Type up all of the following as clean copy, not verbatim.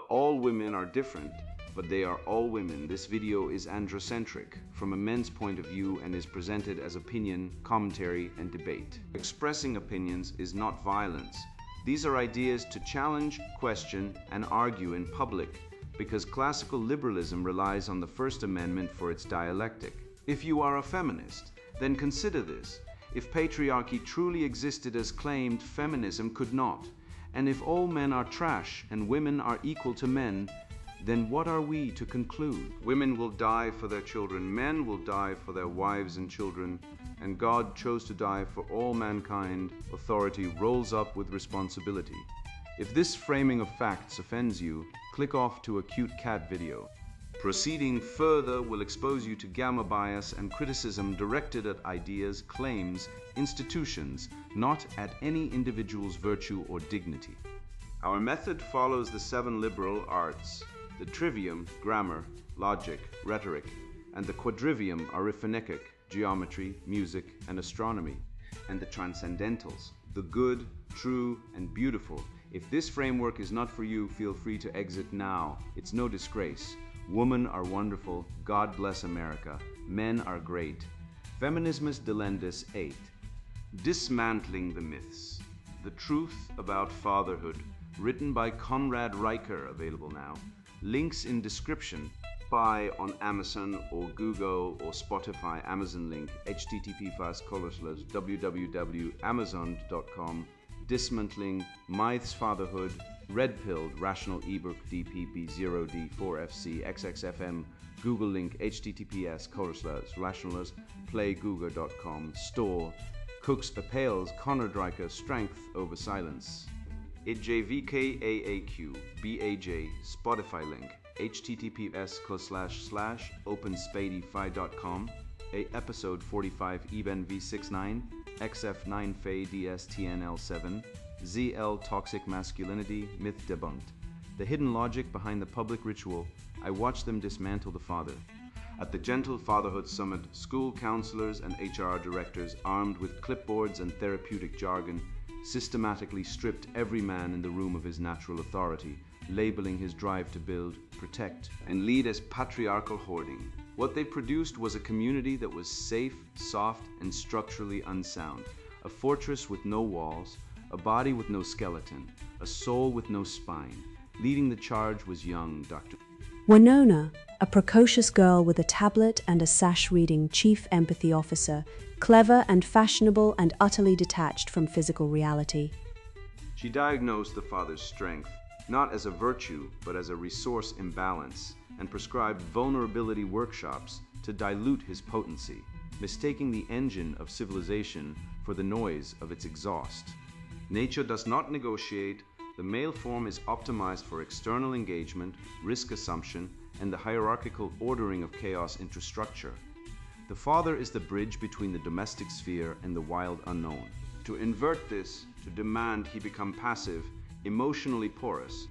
all women are different, but they are all women. This video is androcentric from a men's point of view and is presented as opinion, commentary, and debate. Expressing opinions is not violence. These are ideas to challenge, question, and argue in public, because classical liberalism relies on the First Amendment for its dialectic. If you are a feminist, then consider this. If patriarchy truly existed as claimed, feminism could not. And if all men are trash and women are equal to men, then what are we to conclude? Women will die for their children, men will die for their wives and children, and God chose to die for all mankind. Authority rolls up with responsibility. If this framing of facts offends you, click off to a cute cat video. Proceeding further will expose you to gamma bias and criticism directed at ideas, claims, institutions, not at any individual's virtue or dignity. Our method follows the 7 liberal arts: the trivium, grammar, logic, rhetoric, and the quadrivium, arithmetic, geometry, music, and astronomy, and the transcendentals, the good, true, and beautiful. If this framework is not for you, feel free to exit now. It's no disgrace. Women are wonderful. God bless America. Men are great. Feminismus delendus 8. Dismantling the myths. The Truth About Fatherhood, written by Conrad Riker, available now. Links in description. Buy on Amazon or Google or Spotify. Amazon link, http://www.amazon.com. Dismantling, Myths Fatherhood, Red Pilled, Rational ebook DPB0D4FC XXFM, Google link, https://playgoogle.com. Store, Cooks Apales, Conrad Riker, Strength Over Silence. IJVKAAQ, BAJ, Spotify link, https://openspadify.com. Episode 45, Eben V69, XF9 Fay DSTNL7, ZL Toxic Masculinity, Myth Debunked. The hidden logic behind the public ritual. I watched them dismantle the father. At the Gentle Fatherhood Summit, school counselors and HR directors, armed with clipboards and therapeutic jargon, systematically stripped every man in the room of his natural authority, labeling his drive to build, protect, and lead as patriarchal hoarding. What they produced was a community that was safe, soft, and structurally unsound, a fortress with no walls, a body with no skeleton, a soul with no spine. Leading the charge was young Dr. Winona, a precocious girl with a tablet and a sash reading chief empathy officer, clever and fashionable and utterly detached from physical reality. She diagnosed the father's strength, not as a virtue, but as a resource imbalance, and prescribed vulnerability workshops to dilute his potency, mistaking the engine of civilization for the noise of its exhaust. Nature does not negotiate. The male form is optimized for external engagement, risk assumption, and the hierarchical ordering of chaos infrastructure. The father is the bridge between the domestic sphere and the wild unknown. To invert this, to demand he become passive, emotionally porous,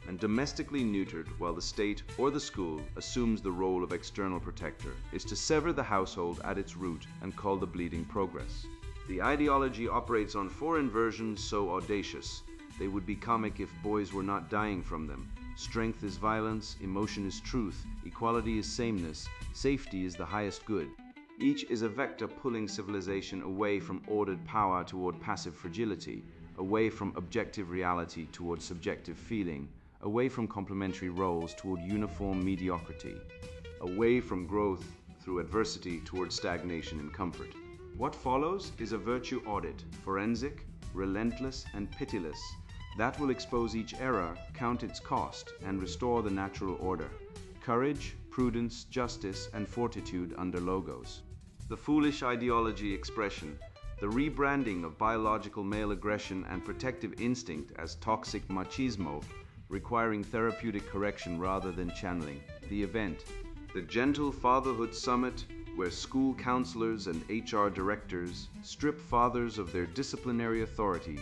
and domestically neutered while the state or the school assumes the role of external protector, is to sever the household at its root and call the bleeding progress. The ideology operates on 4 inversions so audacious, they would be comic if boys were not dying from them. Strength is violence, emotion is truth, equality is sameness, safety is the highest good. Each is a vector pulling civilization away from ordered power toward passive fragility, away from objective reality toward subjective feeling, away from complementary roles toward uniform mediocrity, away from growth through adversity toward stagnation and comfort. What follows is a virtue audit, forensic, relentless, and pitiless, that will expose each error, count its cost, and restore the natural order. Courage, prudence, justice, and fortitude under logos. The foolish ideology expression, the rebranding of biological male aggression and protective instinct as toxic machismo, requiring therapeutic correction rather than channeling. The event, the Gentle Fatherhood Summit, where school counselors and HR directors strip fathers of their disciplinary authority,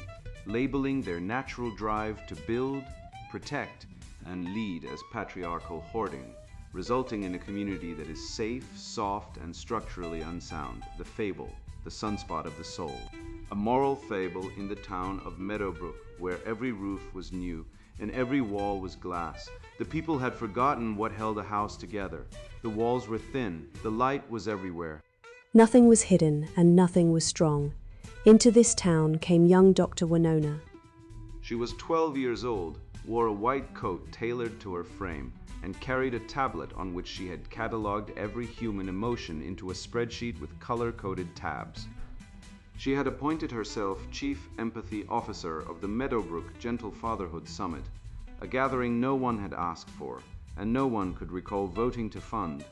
labeling their natural drive to build, protect, and lead as patriarchal hoarding, resulting in a community that is safe, soft, and structurally unsound. The fable, the sunspot of the soul. A moral fable in the town of Meadowbrook, where every roof was new and every wall was glass. The people had forgotten what held a house together. The walls were thin, the light was everywhere. Nothing was hidden and nothing was strong. Into this town came young Dr. Winona. She was 12 years old, wore a white coat tailored to her frame, and carried a tablet on which she had catalogued every human emotion into a spreadsheet with color-coded tabs. She had appointed herself Chief Empathy Officer of the Meadowbrook Gentle Fatherhood Summit, a gathering no one had asked for, and no one could recall voting to fund,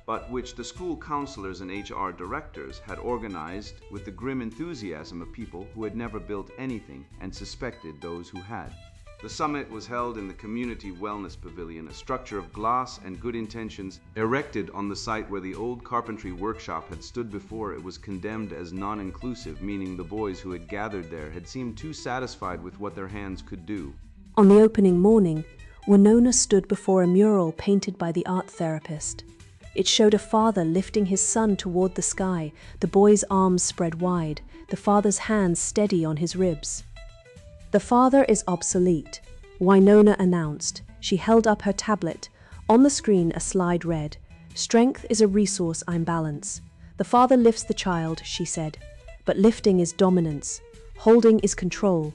but which the school counselors and HR directors had organized with the grim enthusiasm of people who had never built anything and suspected those who had. The summit was held in the Community Wellness Pavilion, a structure of glass and good intentions erected on the site where the old carpentry workshop had stood before it was condemned as non-inclusive, meaning the boys who had gathered there had seemed too satisfied with what their hands could do. On the opening morning, Winona stood before a mural painted by the art therapist. It showed a father lifting his son toward the sky, the boy's arms spread wide, the father's hands steady on his ribs. "The father is obsolete," Winona announced. She held up her tablet. On the screen, a slide read, "Strength is a resource I'm balance. The father lifts the child," she said, "but lifting is dominance. Holding is control."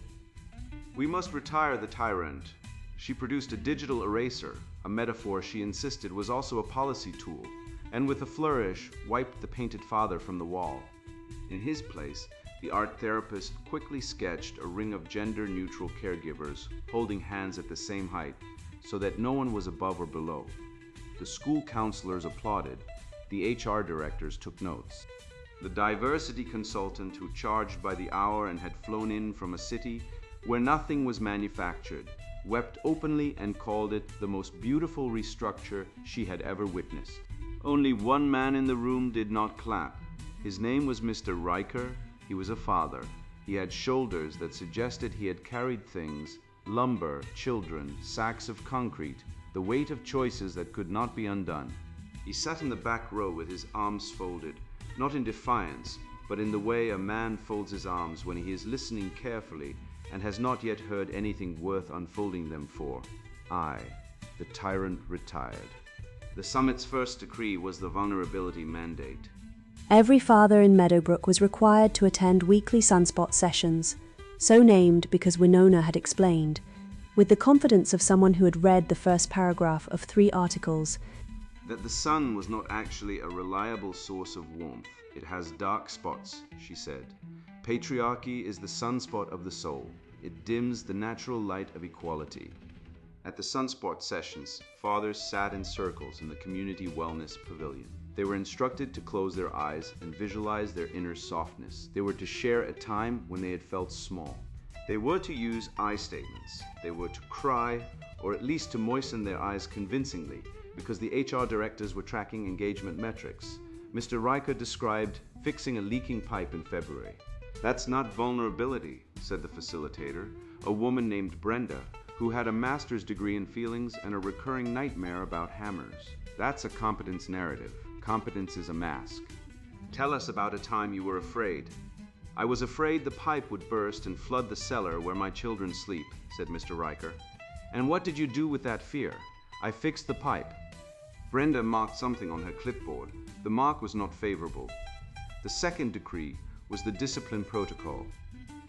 "We must retire the tyrant." She produced a digital eraser, a metaphor she insisted was also a policy tool, and with a flourish wiped the painted father from the wall. In his place, the art therapist quickly sketched a ring of gender-neutral caregivers holding hands at the same height, so that no one was above or below. The school counselors applauded. The HR directors took notes. The diversity consultant, who charged by the hour and had flown in from a city where nothing was manufactured, wept openly and called it the most beautiful restructure she had ever witnessed. Only one man in the room did not clap. His name was Mr. Riker. He was a father. He had shoulders that suggested he had carried things, lumber, children, sacks of concrete, the weight of choices that could not be undone. He sat in the back row with his arms folded, not in defiance, but in the way a man folds his arms when he is listening carefully and has not yet heard anything worth unfolding them for. I, the tyrant, retired. The summit's first decree was the vulnerability mandate. Every father in Meadowbrook was required to attend weekly sunspot sessions, so named because Winona had explained, with the confidence of someone who had read the first paragraph of 3 articles, that the sun was not actually a reliable source of warmth. It has dark spots, she said. Patriarchy is the sunspot of the soul. It dims the natural light of equality. At the sunspot sessions, fathers sat in circles in the Community Wellness Pavilion. They were instructed to close their eyes and visualize their inner softness. They were to share a time when they had felt small. They were to use I statements. They were to cry, or at least to moisten their eyes convincingly, because the HR directors were tracking engagement metrics. Mr. Riker described fixing a leaking pipe in February. "That's not vulnerability," said the facilitator, a woman named Brenda, who had a master's degree in feelings and a recurring nightmare about hammers. "That's a competence narrative. Competence is a mask. Tell us about a time you were afraid." "I was afraid the pipe would burst and flood the cellar where my children sleep," said Mr. Riker. "And what did you do with that fear?" "I fixed the pipe." Brenda marked something on her clipboard. The mark was not favorable. The second decree was the discipline protocol.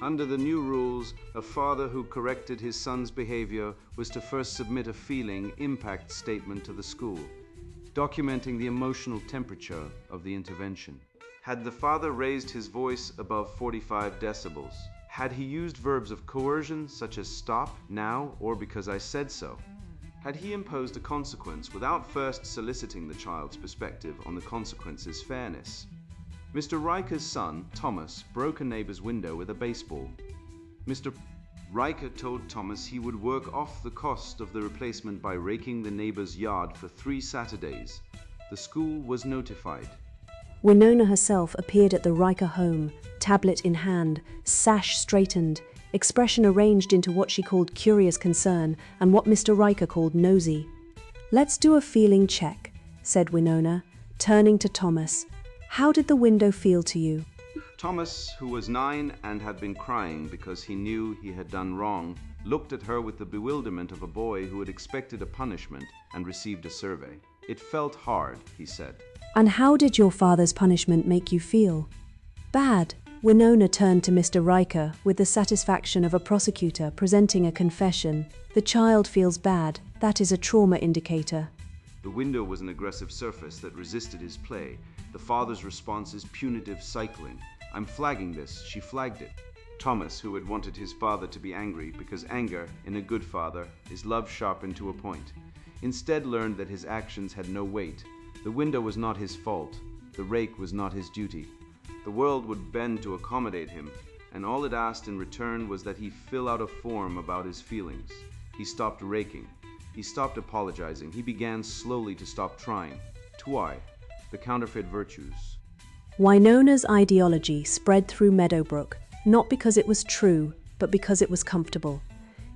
Under the new rules, a father who corrected his son's behavior was to first submit a feeling impact statement to the school, documenting the emotional temperature of the intervention. Had the father raised his voice above 45 decibels? Had he used verbs of coercion such as stop, now, or because I said so? Had he imposed a consequence without first soliciting the child's perspective on the consequence's fairness? Mr. Riker's son, Thomas, broke a neighbor's window with a baseball. Mr. Riker told Thomas he would work off the cost of the replacement by raking the neighbor's yard for 3 Saturdays. The school was notified. Winona herself appeared at the Riker home, tablet in hand, sash straightened, expression arranged into what she called curious concern and what Mr. Riker called nosy. "Let's do a feeling check," said Winona, turning to Thomas. "How did the window feel to you?" Thomas, who was 9 and had been crying because he knew he had done wrong, looked at her with the bewilderment of a boy who had expected a punishment and received a survey. "It felt hard," he said. "And how did your father's punishment make you feel?" "Bad." Winona turned to Mr. Riker with the satisfaction of a prosecutor presenting a confession. "The child feels bad. That is a trauma indicator." The window was an aggressive surface that resisted his play. The father's response is punitive cycling. "I'm flagging this." She flagged it. Thomas, who had wanted his father to be angry because anger, in a good father, is love sharpened to a point, instead learned that his actions had no weight. The window was not his fault. The rake was not his duty. The world would bend to accommodate him, and all it asked in return was that he fill out a form about his feelings. He stopped raking. He stopped apologizing. He began slowly to stop trying. Why? The counterfeit virtues. Winona's ideology spread through Meadowbrook, not because it was true, but because it was comfortable.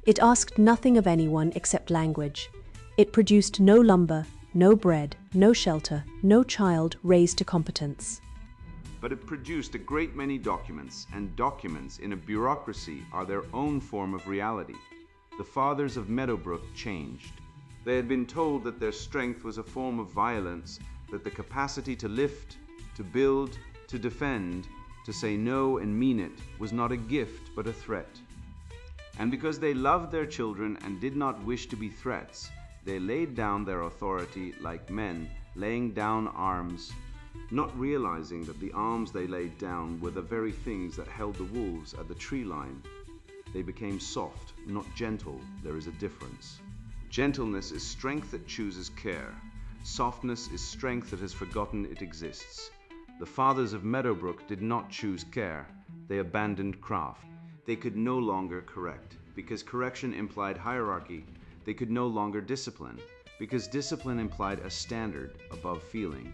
It asked nothing of anyone except language. It produced no lumber, no bread, no shelter, no child raised to competence. But it produced a great many documents, and documents in a bureaucracy are their own form of reality. The fathers of Meadowbrook changed. They had been told that their strength was a form of violence, that the capacity to lift, to build, to defend, to say no and mean it was not a gift but a threat. And because they loved their children and did not wish to be threats, they laid down their authority like men laying down arms, not realizing that the arms they laid down were the very things that held the wolves at the tree line. They became soft, not gentle. There is a difference. Gentleness is strength that chooses care. Softness is strength that has forgotten it exists. The fathers of Meadowbrook did not choose care. They abandoned craft. They could no longer correct, because correction implied hierarchy. They could no longer discipline, because discipline implied a standard above feeling.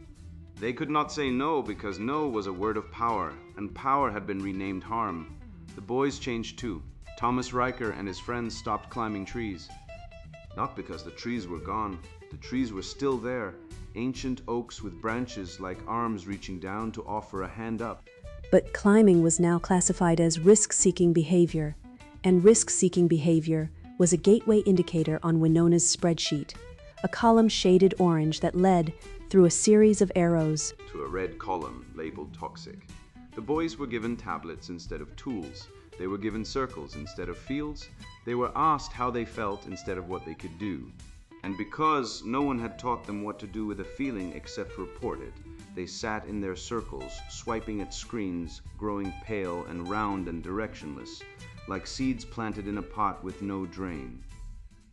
They could not say no, because no was a word of power, and power had been renamed harm. The boys changed too. Thomas Riker and his friends stopped climbing trees. Not because the trees were gone. The trees were still there, ancient oaks with branches like arms reaching down to offer a hand up. But climbing was now classified as risk-seeking behavior, and risk-seeking behavior was a gateway indicator on Winona's spreadsheet, a column shaded orange that led through a series of arrows to a red column labeled toxic. The boys were given tablets instead of tools. They were given circles instead of fields. They were asked how they felt instead of what they could do. And because no one had taught them what to do with a feeling except report it, they sat in their circles, swiping at screens, growing pale and round and directionless, like seeds planted in a pot with no drain.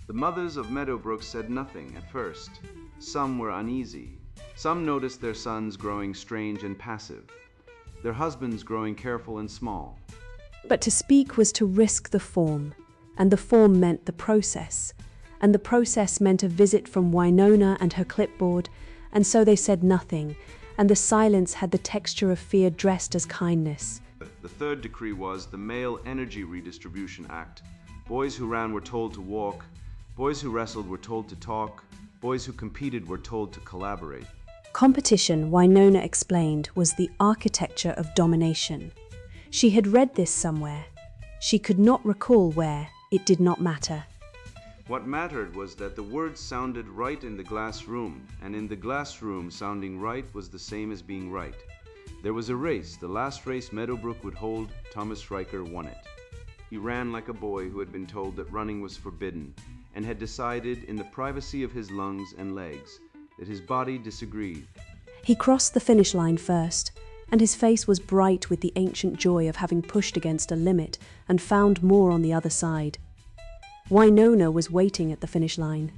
The mothers of Meadowbrook said nothing at first. Some were uneasy. Some noticed their sons growing strange and passive, their husbands growing careful and small. But to speak was to risk the form, and the form meant the process, and the process meant a visit from Winona and her clipboard, and so they said nothing, and the silence had the texture of fear dressed as kindness. The third decree was the Male Energy Redistribution Act. Boys who ran were told to walk, boys who wrestled were told to talk, boys who competed were told to collaborate. Competition, Winona explained, was the architecture of domination. She had read this somewhere. She could not recall where. It did not matter. What mattered was that the words sounded right in the glass room, and in the glass room sounding right was the same as being right. There was a race. The last race Meadowbrook would hold, Thomas Riker won it. He ran like a boy who had been told that running was forbidden, and had decided in the privacy of his lungs and legs that his body disagreed. He crossed the finish line first, and his face was bright with the ancient joy of having pushed against a limit and found more on the other side. Winona was waiting at the finish line.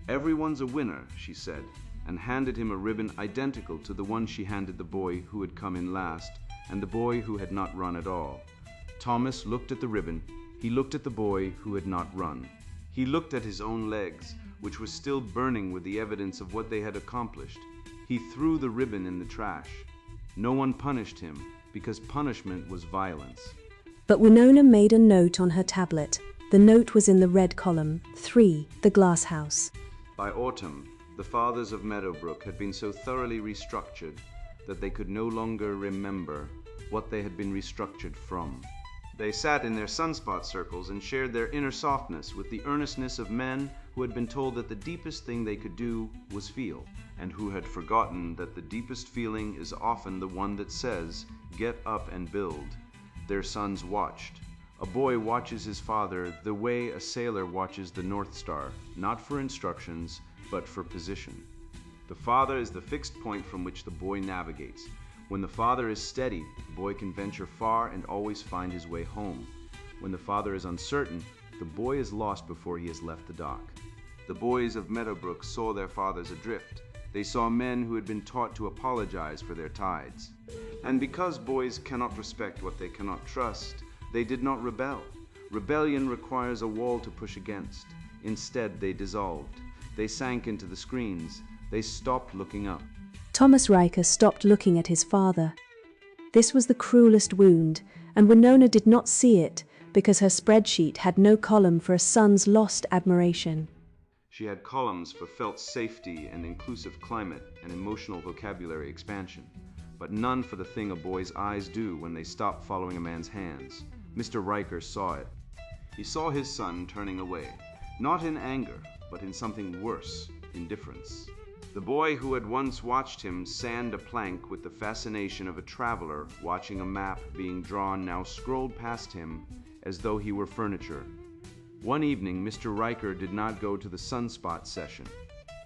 "Everyone's a winner," she said, and handed him a ribbon identical to the one she handed the boy who had come in last and the boy who had not run at all. Thomas looked at the ribbon. He looked at the boy who had not run. He looked at his own legs, which were still burning with the evidence of what they had accomplished. He threw the ribbon in the trash. No one punished him, because punishment was violence. But Winona made a note on her tablet. The note was in the red column, 3, the glass house. By autumn, the fathers of Meadowbrook had been so thoroughly restructured that they could no longer remember what they had been restructured from. They sat in their sunspot circles and shared their inner softness with the earnestness of men who had been told that the deepest thing they could do was feel, and who had forgotten that the deepest feeling is often the one that says, "Get up and build." Their sons watched. A boy watches his father the way a sailor watches the North Star, not for instructions, but for position. The father is the fixed point from which the boy navigates. When the father is steady, the boy can venture far and always find his way home. When the father is uncertain, the boy is lost before he has left the dock. The boys of Meadowbrook saw their fathers adrift. They saw men who had been taught to apologize for their tides. And because boys cannot respect what they cannot trust, they did not rebel. Rebellion requires a wall to push against. Instead, they dissolved. They sank into the screens. They stopped looking up. Thomas Riker stopped looking at his father. This was the cruelest wound, and Winona did not see it because her spreadsheet had no column for a son's lost admiration. She had columns for felt safety and inclusive climate and emotional vocabulary expansion, but none for the thing a boy's eyes do when they stop following a man's hands. Mr. Riker saw it. He saw his son turning away, not in anger, but in something worse, indifference. The boy who had once watched him sand a plank with the fascination of a traveler watching a map being drawn now scrolled past him as though he were furniture. One evening, Mr. Riker did not go to the sunspot session.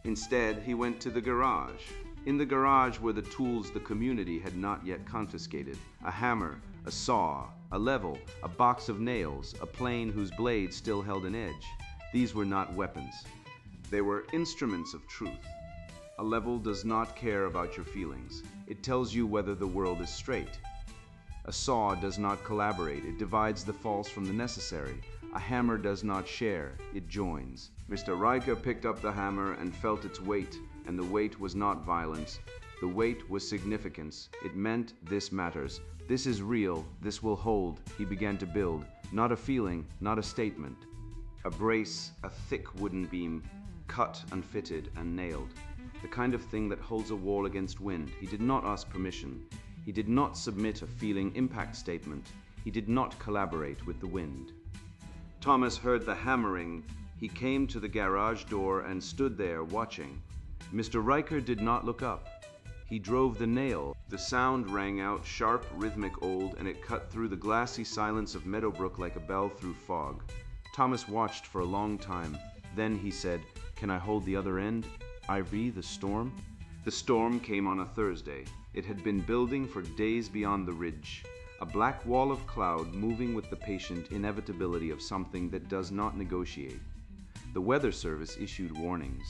Instead, he went to the garage. In the garage were the tools the community had not yet confiscated: a hammer, a saw, a level, a box of nails, a plane whose blade still held an edge. These were not weapons. They were instruments of truth. A level does not care about your feelings. It tells you whether the world is straight. A saw does not collaborate. It divides the false from the necessary. A hammer does not share. It joins. Mr. Riker picked up the hammer and felt its weight, and the weight was not violence. The weight was significance. It meant this matters. This is real. This will hold. He began to build. Not a feeling, not a statement. A brace, a thick wooden beam, cut and fitted and nailed. The kind of thing that holds a wall against wind. He did not ask permission. He did not submit a feeling impact statement. He did not collaborate with the wind. Thomas heard the hammering. He came to the garage door and stood there watching. Mr. Riker did not look up. He drove the nail. The sound rang out sharp, rhythmic old, and it cut through the glassy silence of Meadowbrook like a bell through fog. Thomas watched for a long time. Then he said, "Can I hold the other end? Ivy, the storm?" The storm came on a Thursday. It had been building for days beyond the ridge. A black wall of cloud moving with the patient inevitability of something that does not negotiate. The Weather Service issued warnings.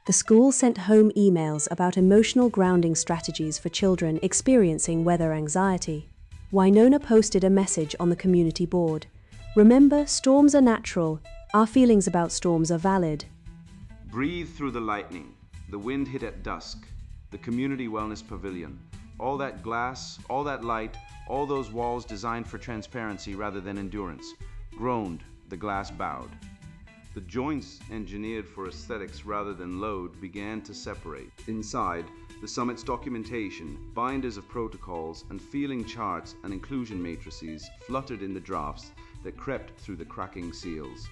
The school sent home emails about emotional grounding strategies for children experiencing weather anxiety. Winona posted a message on the community board. "Remember, storms are natural. Our feelings about storms are valid." Breathe through the lightning. The wind hit at dusk. The community wellness pavilion. All that glass, all that light, all those walls designed for transparency rather than endurance. Groaned, the glass bowed. The joints engineered for aesthetics rather than load began to separate. Inside, the summit's documentation, binders of protocols, and feeling charts and inclusion matrices fluttered in the drafts that crept through the cracking seals.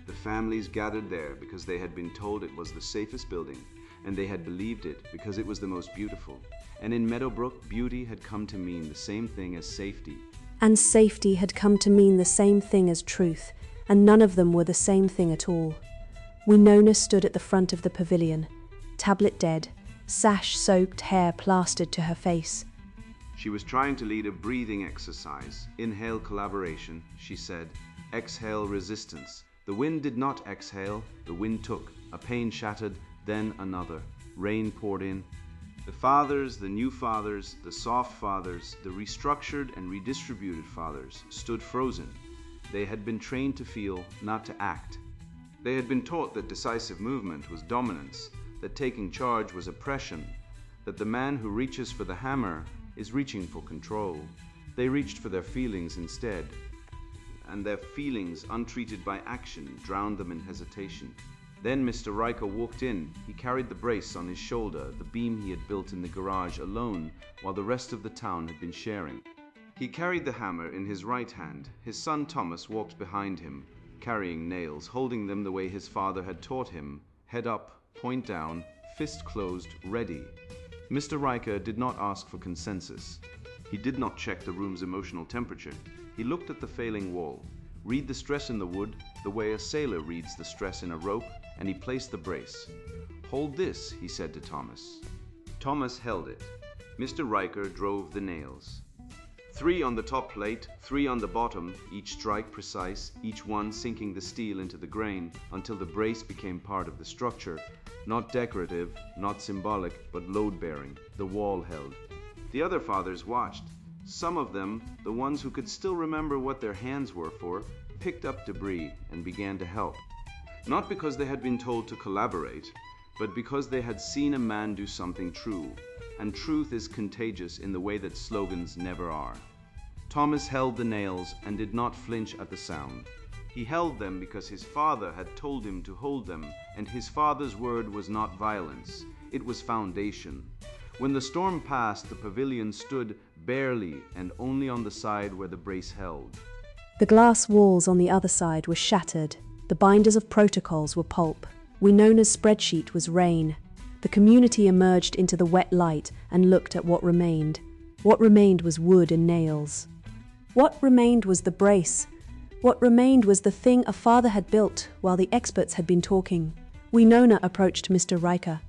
The families gathered there because they had been told it was the safest building, and they had believed it because it was the most beautiful. And in Meadowbrook, beauty had come to mean the same thing as safety. And safety had come to mean the same thing as truth, and none of them were the same thing at all. Winona stood at the front of the pavilion, tablet dead, sash-soaked hair plastered to her face. She was trying to lead a breathing exercise. Inhale collaboration, she said. Exhale resistance. The wind did not exhale, the wind took. A pane shattered, then another. Rain poured in. The fathers, the new fathers, the soft fathers, the restructured and redistributed fathers stood frozen. They had been trained to feel, not to act. They had been taught that decisive movement was dominance, that taking charge was oppression, that the man who reaches for the hammer is reaching for control. They reached for their feelings instead. And their feelings, untreated by action, drowned them in hesitation. Then Mr. Riker walked in. He carried the brace on his shoulder, the beam he had built in the garage alone, while the rest of the town had been sharing. He carried the hammer in his right hand. His son Thomas walked behind him, carrying nails, holding them the way his father had taught him, head up, point down, fist closed, ready. Mr. Riker did not ask for consensus. He did not check the room's emotional temperature. He looked at the failing wall, read the stress in the wood the way a sailor reads the stress in a rope, and he placed the brace. "Hold this," he said to Thomas. Thomas held it. Mr. Riker drove the nails. 3 on the top plate, 3 on the bottom, each strike precise, each one sinking the steel into the grain until the brace became part of the structure, not decorative, not symbolic, but load-bearing. The wall held. The other fathers watched. Some of them, the ones who could still remember what their hands were for, picked up debris and began to help. Not because they had been told to collaborate, but because they had seen a man do something true. And truth is contagious in the way that slogans never are. Thomas held the nails and did not flinch at the sound. He held them because his father had told him to hold them, and his father's word was not violence, it was foundation. When the storm passed, the pavilion stood barely and only on the side where the brace held. The glass walls on the other side were shattered. The binders of protocols were pulp. Winona's spreadsheet was rain. The community emerged into the wet light and looked at what remained. What remained was wood and nails. What remained was the brace. What remained was the thing a father had built while the experts had been talking. Winona approached Mr. Riker.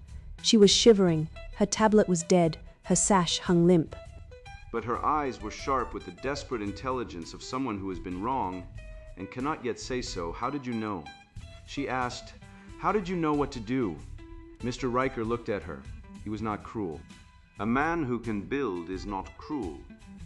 She was shivering. Her tablet was dead. Her sash hung limp. But her eyes were sharp with the desperate intelligence of someone who has been wrong and cannot yet say so. "How did you know?" She asked. "How did you know what to do?" Mr. Riker looked at her. He was not cruel. A man who can build is not cruel.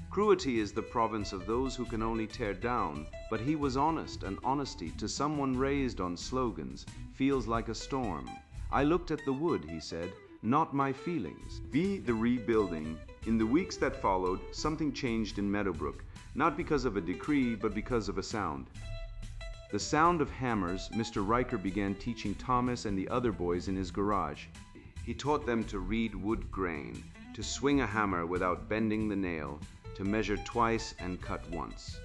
Cruelty is the province of those who can only tear down, but he was honest, and honesty, to someone raised on slogans, feels like a storm. "I looked at the wood," he said, "not my feelings." The rebuilding. In the weeks that followed, something changed in Meadowbrook, not because of a decree, but because of a sound. The sound of hammers. Mr. Riker began teaching Thomas and the other boys in his garage. He taught them to read wood grain, to swing a hammer without bending the nail, to measure twice and cut once.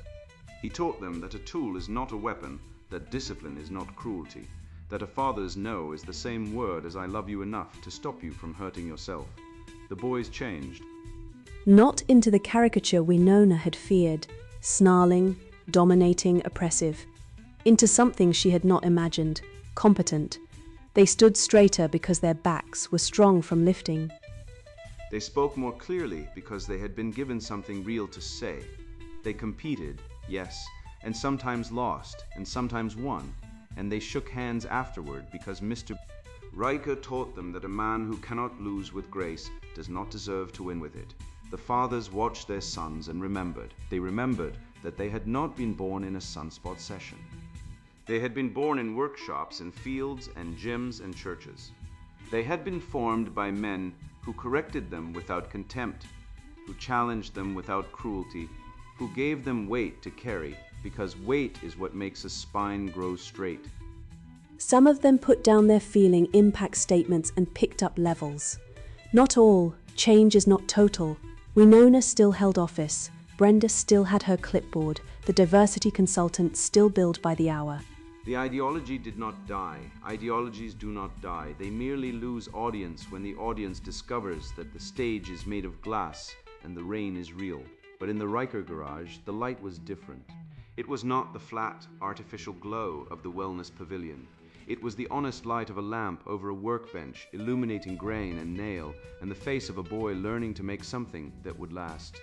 He taught them that a tool is not a weapon, that discipline is not cruelty, that a father's no is the same word as "I love you" enough to stop you from hurting yourself. The boys changed. Not into the caricature Winona had feared, snarling, dominating, oppressive. Into something she had not imagined, competent. They stood straighter because their backs were strong from lifting. They spoke more clearly because they had been given something real to say. They competed, yes, and sometimes lost, and sometimes won, and they shook hands afterward because Mr. Riker taught them that a man who cannot lose with grace does not deserve to win with it. The fathers watched their sons and remembered. They remembered that they had not been born in a sunspot session. They had been born in workshops and fields and gyms and churches. They had been formed by men who corrected them without contempt, who challenged them without cruelty, who gave them weight to carry, because weight is what makes a spine grow straight. Some of them put down their feeling impact statements and picked up levels. Not all. Change is not total. Winona still held office. Brenda still had her clipboard. The diversity consultant still billed by the hour. The ideology did not die. Ideologies do not die. They merely lose audience when the audience discovers that the stage is made of glass and the rain is real. But in the Riker garage, the light was different. It was not the flat, artificial glow of the wellness pavilion. It was the honest light of a lamp over a workbench, illuminating grain and nail, and the face of a boy learning to make something that would last.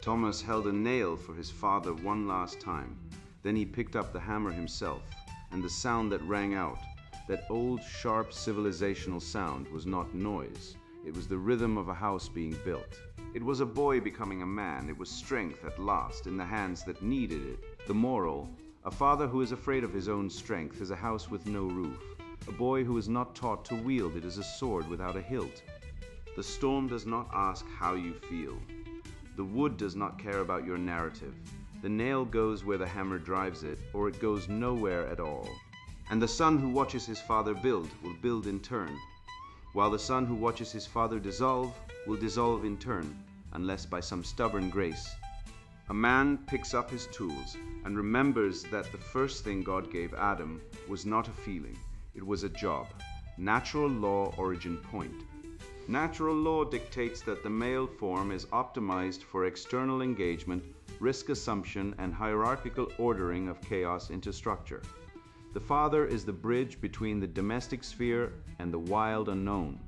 Thomas held a nail for his father one last time. Then he picked up the hammer himself, and the sound that rang out, that old, sharp, civilizational sound, was not noise. It was the rhythm of a house being built. It was a boy becoming a man. It was strength at last in the hands that needed it. The moral: a father who is afraid of his own strength is a house with no roof. A boy who is not taught to wield it is a sword without a hilt. The storm does not ask how you feel. The wood does not care about your narrative. The nail goes where the hammer drives it, or it goes nowhere at all. And the son who watches his father build will build in turn, while the son who watches his father dissolve will dissolve in turn, unless by some stubborn grace A man picks up his tools and remembers that the first thing God gave Adam was not a feeling, it was a job. Natural law origin point. Natural law dictates that the male form is optimized for external engagement, risk assumption, and hierarchical ordering of chaos into structure. The father is the bridge between the domestic sphere and the wild unknown.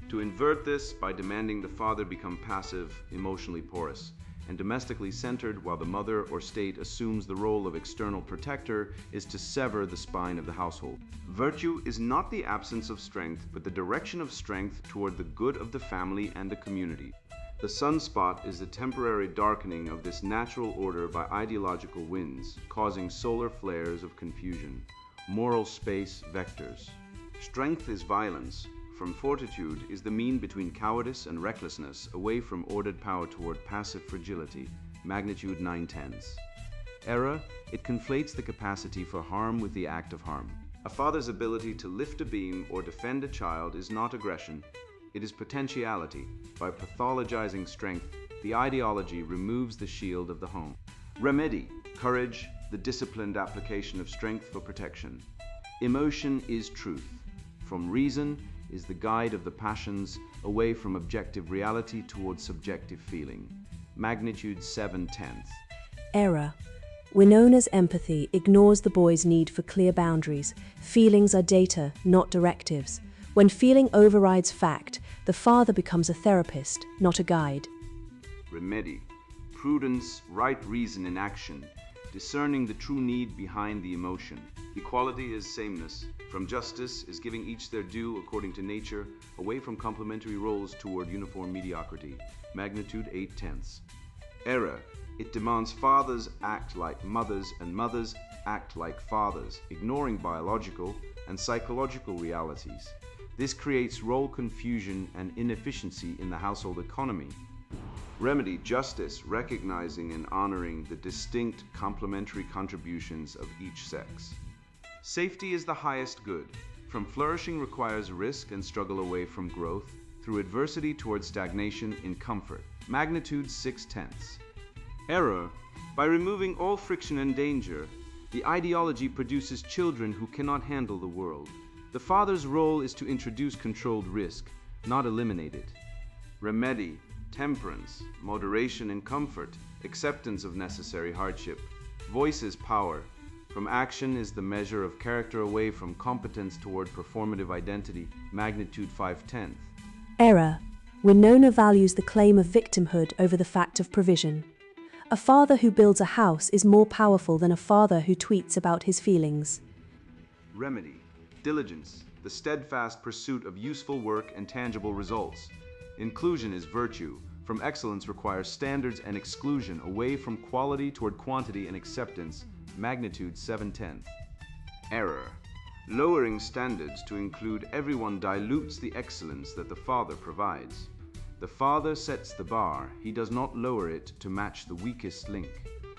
To invert this by demanding the father become passive, emotionally porous, and domestically centered while the mother or state assumes the role of external protector is to sever the spine of the household. Virtue is not the absence of strength, but the direction of strength toward the good of the family and the community. The sunspot is the temporary darkening of this natural order by ideological winds, causing solar flares of confusion. Moral space vectors. Strength is violence. From fortitude is the mean between cowardice and recklessness, away from ordered power toward passive fragility, magnitude 9/10. Error, it conflates the capacity for harm with the act of harm. A father's ability to lift a beam or defend a child is not aggression, it is potentiality. By pathologizing strength, the ideology removes the shield of the home. Remedy, courage, the disciplined application of strength for protection. Emotion is truth. From reason is the guide of the passions, away from objective reality towards subjective feeling. Magnitude 7/10. Error. Winona's empathy ignores the boy's need for clear boundaries. Feelings are data, not directives. When feeling overrides fact, the father becomes a therapist, not a guide. Remedy, prudence, right reason in action, discerning the true need behind the emotion. Equality is sameness. From justice is giving each their due according to nature, away from complementary roles toward uniform mediocrity. Magnitude 8/10. Error, it demands fathers act like mothers and mothers act like fathers, ignoring biological and psychological realities. This creates role confusion and inefficiency in the household economy. Remedy, justice, recognizing and honoring the distinct complementary contributions of each sex. Safety is the highest good. From flourishing requires risk and struggle away from growth, through adversity towards stagnation in comfort. Magnitude 6/10. Error, by removing all friction and danger, the ideology produces children who cannot handle the world. The father's role is to introduce controlled risk, not eliminate it. Remedy, temperance, moderation in comfort, acceptance of necessary hardship. Voice is power. From action is the measure of character, away from competence toward performative identity. Magnitude 5/10. Error. Winona values the claim of victimhood over the fact of provision. A father who builds a house is more powerful than a father who tweets about his feelings. Remedy, diligence, the steadfast pursuit of useful work and tangible results. Inclusion is virtue. From excellence requires standards and exclusion, away from quality toward quantity and acceptance. Magnitude 7/10. Error. Lowering standards to include everyone dilutes the excellence that the father provides. The father sets the bar, he does not lower it to match the weakest link.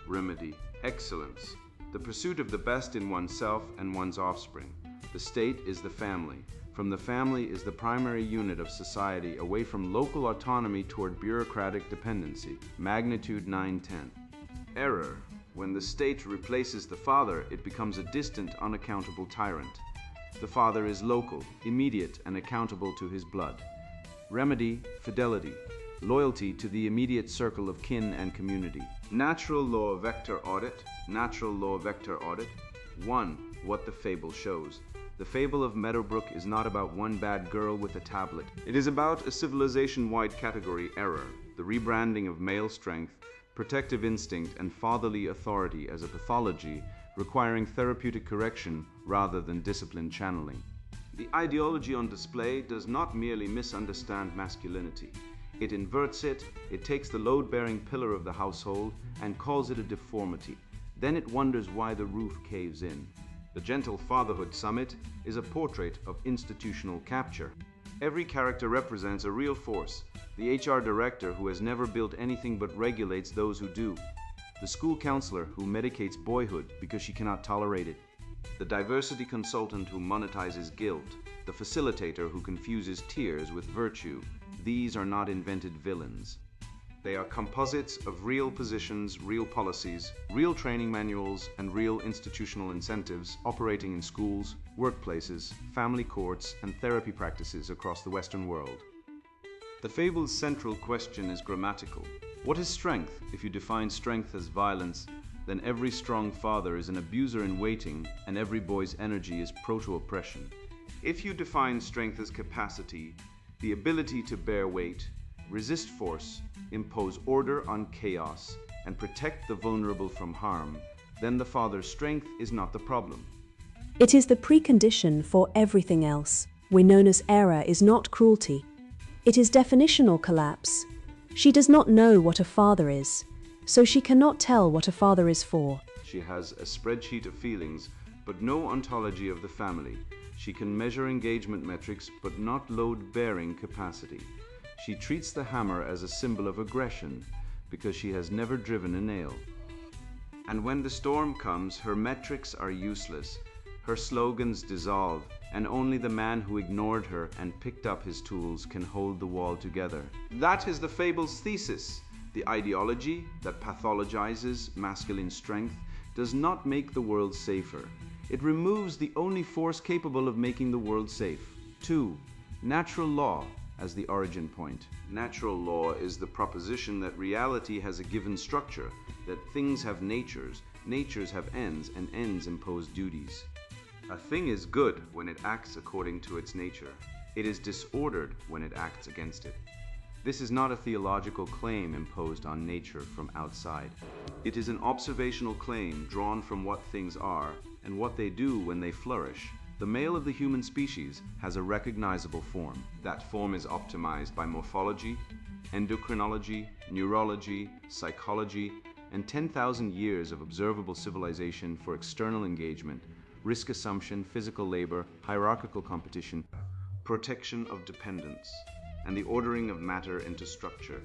Remedy, excellence, the pursuit of the best in oneself and one's offspring. The state is the family. From the family is the primary unit of society, away from local autonomy toward bureaucratic dependency. Magnitude 9/10. Error. When the state replaces the father, it becomes a distant, unaccountable tyrant. The father is local, immediate, and accountable to his blood. Remedy, fidelity, loyalty to the immediate circle of kin and community. Natural law vector audit. Natural law vector audit. 1. What the fable shows. The fable of Meadowbrook is not about one bad girl with a tablet. It is about a civilization-wide category error, the rebranding of male strength, protective instinct, and fatherly authority as a pathology, requiring therapeutic correction rather than disciplined channeling. The ideology on display does not merely misunderstand masculinity. It inverts it, it takes the load-bearing pillar of the household and calls it a deformity. Then it wonders why the roof caves in. The Gentle Fatherhood Summit is a portrait of institutional capture. Every character represents a real force. The HR director who has never built anything but regulates those who do. The school counselor who medicates boyhood because she cannot tolerate it. The diversity consultant who monetizes guilt. The facilitator who confuses tears with virtue. These are not invented villains. They are composites of real positions, real policies, real training manuals, and real institutional incentives operating in schools, workplaces, family courts, and therapy practices across the Western world. The fable's central question is grammatical. What is strength? If you define strength as violence, then every strong father is an abuser in waiting, and every boy's energy is proto-oppression. If you define strength as capacity, the ability to bear weight, resist force, impose order on chaos, and protect the vulnerable from harm, then the father's strength is not the problem. It is the precondition for everything else. Winona's error is not cruelty. It is definitional collapse. She does not know what a father is, so she cannot tell what a father is for. She has a spreadsheet of feelings, but no ontology of the family. She can measure engagement metrics, but not load-bearing capacity. She treats the hammer as a symbol of aggression, because she has never driven a nail. And when the storm comes, her metrics are useless. Her slogans dissolve, and only the man who ignored her and picked up his tools can hold the wall together. That is the fable's thesis. The ideology that pathologizes masculine strength does not make the world safer. It removes the only force capable of making the world safe. 2. Natural law as the origin point. Natural law is the proposition that reality has a given structure, that things have natures, natures have ends, and ends impose duties. A thing is good when it acts according to its nature. It is disordered when it acts against it. This is not a theological claim imposed on nature from outside. It is an observational claim drawn from what things are and what they do when they flourish. The male of the human species has a recognizable form. That form is optimized by morphology, endocrinology, neurology, psychology, and 10,000 years of observable civilization for external engagement, risk assumption, physical labor, hierarchical competition, protection of dependence, and the ordering of matter into structure.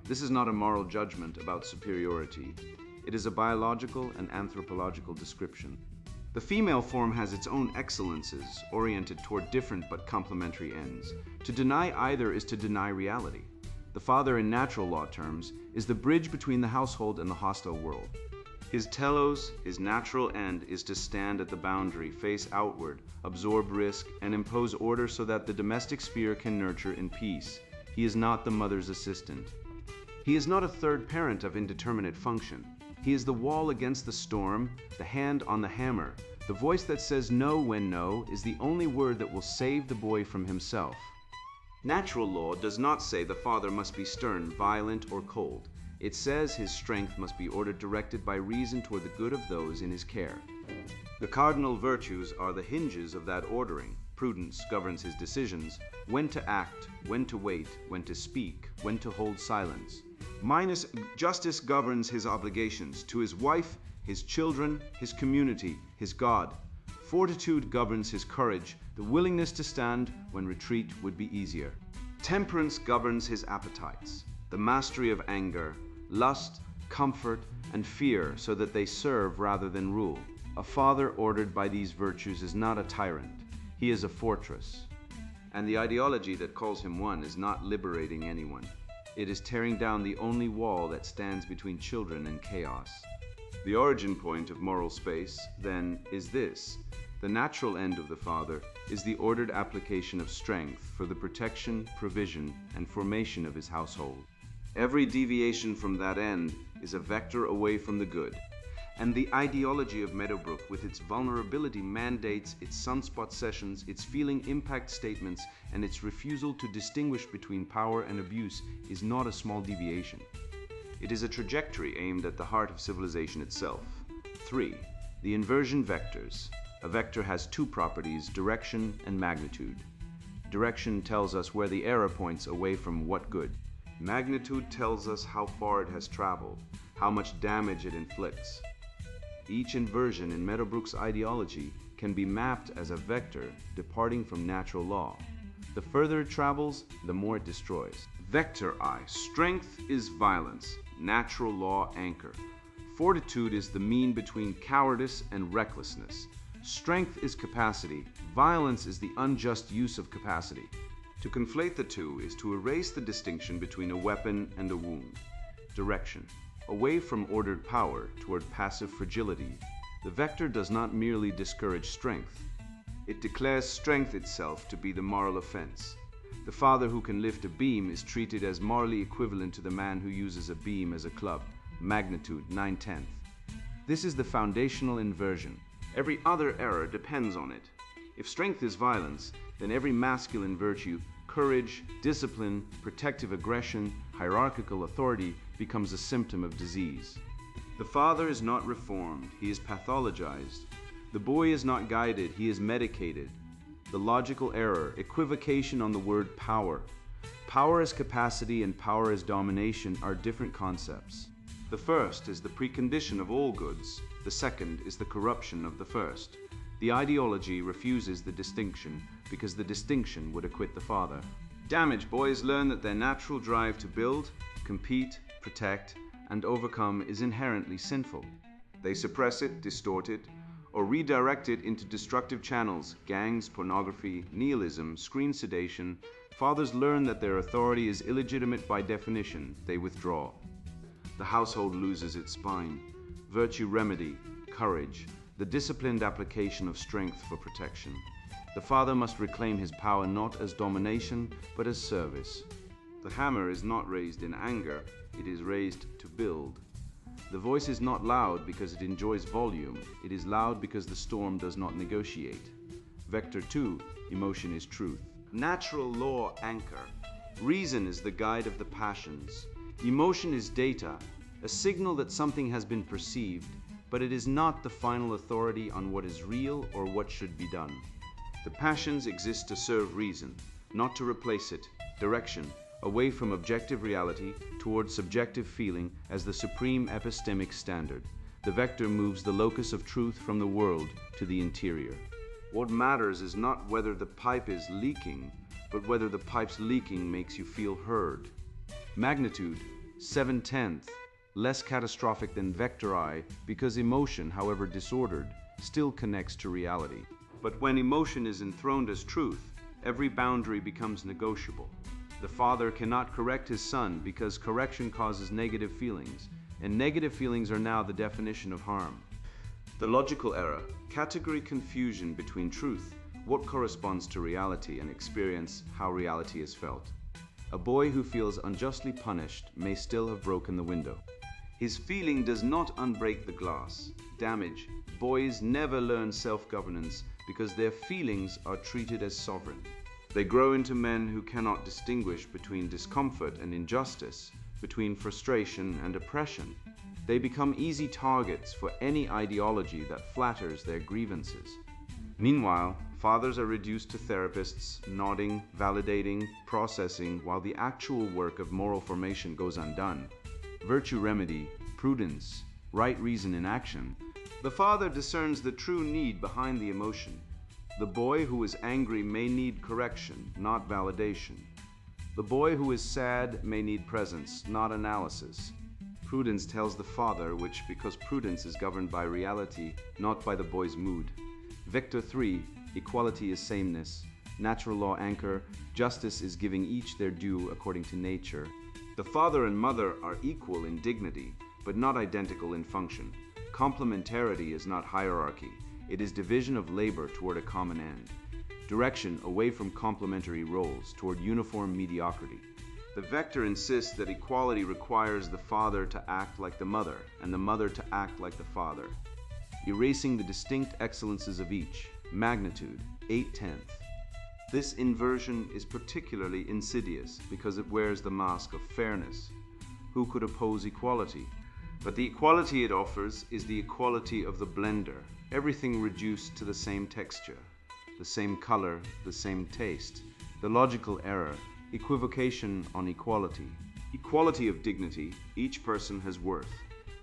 This is not a moral judgment about superiority. It is a biological and anthropological description. The female form has its own excellences, oriented toward different but complementary ends. To deny either is to deny reality. The father, in natural law terms, is the bridge between the household and the hostile world. His telos, his natural end, is to stand at the boundary, face outward, absorb risk, and impose order so that the domestic sphere can nurture in peace. He is not the mother's assistant. He is not a third parent of indeterminate function. He is the wall against the storm, the hand on the hammer. The voice that says no when no is the only word that will save the boy from himself. Natural law does not say the father must be stern, violent, or cold. It says his strength must be ordered directed by reason toward the good of those in his care. The cardinal virtues are the hinges of that ordering. Prudence governs his decisions, when to act, when to wait, when to speak, when to hold silence. Justice governs his obligations to his wife, his children, his community, his God. Fortitude governs his courage, the willingness to stand when retreat would be easier. Temperance governs his appetites, the mastery of anger, lust, comfort, and fear, so that they serve rather than rule. A father ordered by these virtues is not a tyrant. He is a fortress. And the ideology that calls him one is not liberating anyone. It is tearing down the only wall that stands between children and chaos. The origin point of moral space, then, is this. The natural end of the father is the ordered application of strength for the protection, provision, and formation of his household. Every deviation from that end is a vector away from the good. And the ideology of Meadowbrook, with its vulnerability mandates, its sunspot sessions, its feeling impact statements, and its refusal to distinguish between power and abuse, is not a small deviation. It is a trajectory aimed at the heart of civilization itself. 3. The inversion vectors. A vector has two properties, direction and magnitude. Direction tells us where the arrow points away from what good. Magnitude tells us how far it has traveled, how much damage it inflicts. Each inversion in Meadowbrook's ideology can be mapped as a vector departing from natural law. The further it travels, the more it destroys. Vector I. Strength is violence. Natural law anchor. Fortitude is the mean between cowardice and recklessness. Strength is capacity. Violence is the unjust use of capacity. To conflate the two is to erase the distinction between a weapon and a wound. Direction. Away from ordered power toward passive fragility, the vector does not merely discourage strength. It declares strength itself to be the moral offense. The father who can lift a beam is treated as morally equivalent to the man who uses a beam as a club. Magnitude 9/10. This is the foundational inversion. Every other error depends on it. If strength is violence, then every masculine virtue, courage, discipline, protective aggression, hierarchical authority, becomes a symptom of disease. The father is not reformed, he is pathologized. The boy is not guided, he is medicated. The logical error, equivocation on the word power. Power as capacity and power as domination are different concepts. The first is the precondition of all goods. The second is the corruption of the first. The ideology refuses the distinction because the distinction would acquit the father. Damaged boys learn that their natural drive to build, compete, protect, and overcome is inherently sinful. They suppress it, distort it, or redirect it into destructive channels, gangs, pornography, nihilism, screen sedation. Fathers learn that their authority is illegitimate by definition. They withdraw. The household loses its spine. Virtue remedy, courage, the disciplined application of strength for protection. The father must reclaim his power not as domination, but as service. The hammer is not raised in anger, it is raised to build. The voice is not loud because it enjoys volume, it is loud because the storm does not negotiate. Vector 2, emotion is truth. Natural law anchor. Reason is the guide of the passions. Emotion is data, a signal that something has been perceived, but it is not the final authority on what is real or what should be done. The passions exist to serve reason, not to replace it. Direction, away from objective reality towards subjective feeling as the supreme epistemic standard. The vector moves the locus of truth from the world to the interior. What matters is not whether the pipe is leaking, but whether the pipe's leaking makes you feel heard. Magnitude 7/10, less catastrophic than vector I because emotion, however disordered, still connects to reality. But when emotion is enthroned as truth, every boundary becomes negotiable. The father cannot correct his son because correction causes negative feelings, and negative feelings are now the definition of harm. The logical error, category confusion between truth, what corresponds to reality, and experience, how reality is felt. A boy who feels unjustly punished may still have broken the window. His feeling does not unbreak the glass. Damage. Boys never learn self-governance because their feelings are treated as sovereign. They grow into men who cannot distinguish between discomfort and injustice, between frustration and oppression. They become easy targets for any ideology that flatters their grievances. Meanwhile, fathers are reduced to therapists, nodding, validating, processing, while the actual work of moral formation goes undone. Virtue remedy, prudence, right reason in action. The father discerns the true need behind the emotion. The boy who is angry may need correction, not validation. The boy who is sad may need presence, not analysis. Prudence tells the father which because prudence is governed by reality, not by the boy's mood. Vector 3, equality is sameness. Natural law anchor, justice is giving each their due according to nature. The father and mother are equal in dignity, but not identical in function. Complementarity is not hierarchy. It is division of labor toward a common end. Direction away from complementary roles toward uniform mediocrity. The vector insists that equality requires the father to act like the mother and the mother to act like the father, erasing the distinct excellences of each. Magnitude 8/10. This inversion is particularly insidious because it wears the mask of fairness. Who could oppose equality? But the equality it offers is the equality of the blender, everything reduced to the same texture, the same color, the same taste. The logical error, equivocation on equality. Equality of dignity, each person has worth,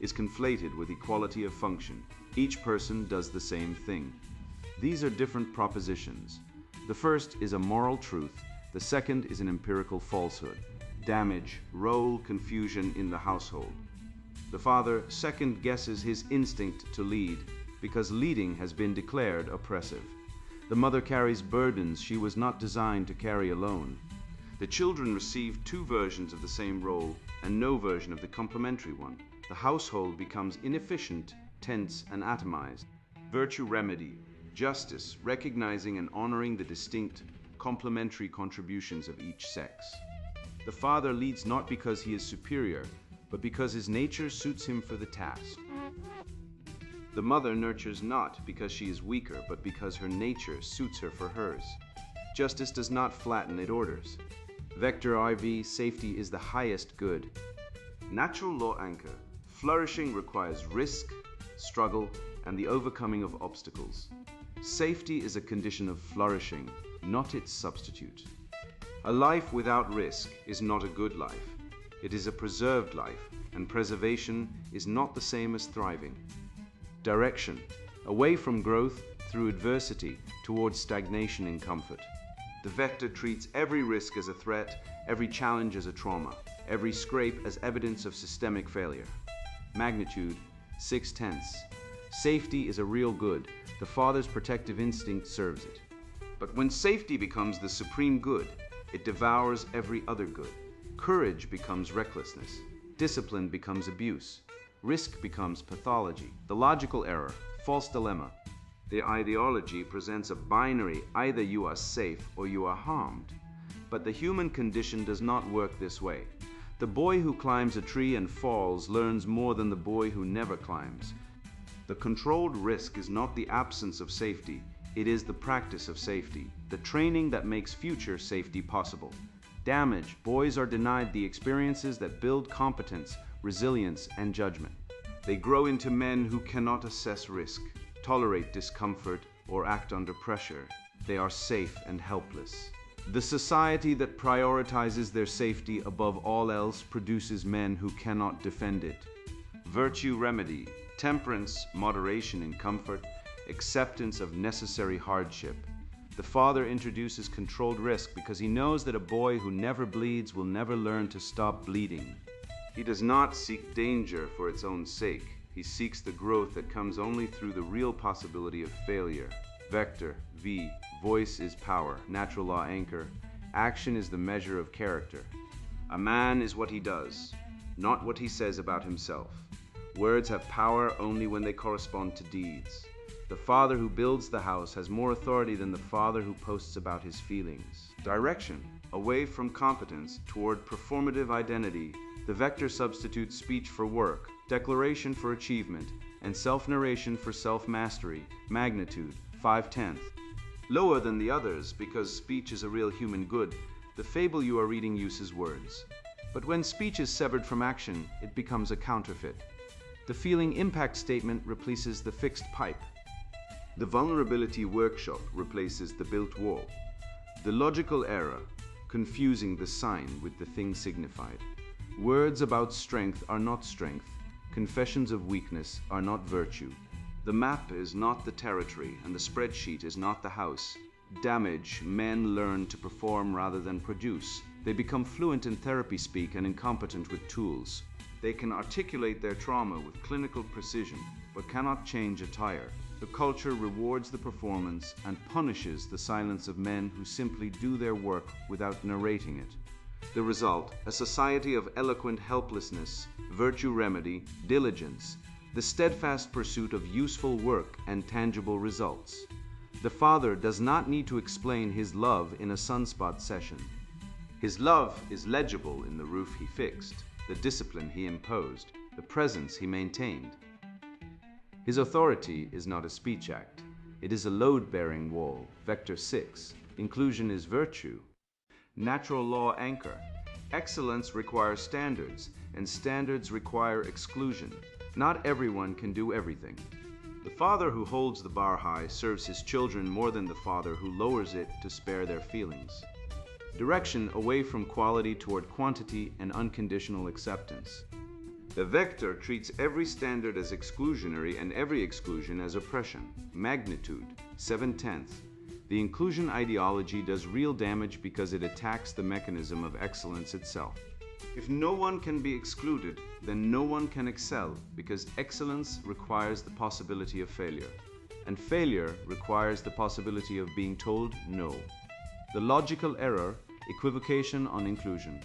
is conflated with equality of function. Each person does the same thing. These are different propositions. The first is a moral truth, the second is an empirical falsehood. Damage, role confusion in the household. The father second guesses his instinct to lead because leading has been declared oppressive. The mother carries burdens she was not designed to carry alone. The children receive two versions of the same role and no version of the complementary one. The household becomes inefficient, tense, and atomized. Virtue remedy, justice, recognizing and honoring the distinct, complementary contributions of each sex. The father leads not because he is superior, but because his nature suits him for the task. The mother nurtures not because she is weaker, but because her nature suits her for hers. Justice does not flatten, it orders. Vector RV, safety is the highest good. Natural law anchor, flourishing requires risk, struggle, and the overcoming of obstacles. Safety is a condition of flourishing, not its substitute. A life without risk is not a good life. It is a preserved life, and preservation is not the same as thriving. Direction, away from growth through adversity towards stagnation in comfort. The vector treats every risk as a threat, every challenge as a trauma, every scrape as evidence of systemic failure. Magnitude, 6/10. Safety is a real good. The father's protective instinct serves it. But when safety becomes the supreme good, it devours every other good. Courage becomes recklessness. Discipline becomes abuse. Risk becomes pathology. The logical error, false dilemma. The ideology presents a binary, either you are safe or you are harmed. But the human condition does not work this way. The boy who climbs a tree and falls learns more than the boy who never climbs. The controlled risk is not the absence of safety, it is the practice of safety, the training that makes future safety possible. Damage, boys are denied the experiences that build competence, resilience, and judgment. They grow into men who cannot assess risk, tolerate discomfort, or act under pressure. They are safe and helpless. The society that prioritizes their safety above all else produces men who cannot defend it. Virtue remedy, temperance, moderation in comfort, acceptance of necessary hardship. The father introduces controlled risk because he knows that a boy who never bleeds will never learn to stop bleeding. He does not seek danger for its own sake. He seeks the growth that comes only through the real possibility of failure. Vector, V, voice is power, natural law anchor. Action is the measure of character. A man is what he does, not what he says about himself. Words have power only when they correspond to deeds. The father who builds the house has more authority than the father who posts about his feelings. Direction, away from competence toward performative identity. The vector substitutes speech for work, declaration for achievement, and self-narration for self-mastery. Magnitude, 5/10. Lower than the others because speech is a real human good. The fable you are reading uses words. But when speech is severed from action, it becomes a counterfeit. The feeling impact statement replaces the fixed pipe. The vulnerability workshop replaces the built wall. The logical error, confusing the sign with the thing signified. Words about strength are not strength. Confessions of weakness are not virtue. The map is not the territory, and the spreadsheet is not the house. Damage, men learn to perform rather than produce. They become fluent in therapy speak and incompetent with tools. They can articulate their trauma with clinical precision, but cannot change a tire. The culture rewards the performance and punishes the silence of men who simply do their work without narrating it. The result, a society of eloquent helplessness, virtue remedy, diligence, the steadfast pursuit of useful work and tangible results. The father does not need to explain his love in a sunspot session. His love is legible in the roof he fixed, the discipline he imposed, the presence he maintained. His authority is not a speech act. It is a load-bearing wall. Vector 6. Inclusion is virtue. Natural law anchor. Excellence requires standards, and standards require exclusion. Not everyone can do everything. The father who holds the bar high serves his children more than the father who lowers it to spare their feelings. Direction away from quality toward quantity and unconditional acceptance. The vector treats every standard as exclusionary and every exclusion as oppression. Magnitude, 7/10. The inclusion ideology does real damage because it attacks the mechanism of excellence itself. If no one can be excluded, then no one can excel, because excellence requires the possibility of failure, and failure requires the possibility of being told no. The logical error, Equivocation on inclusion.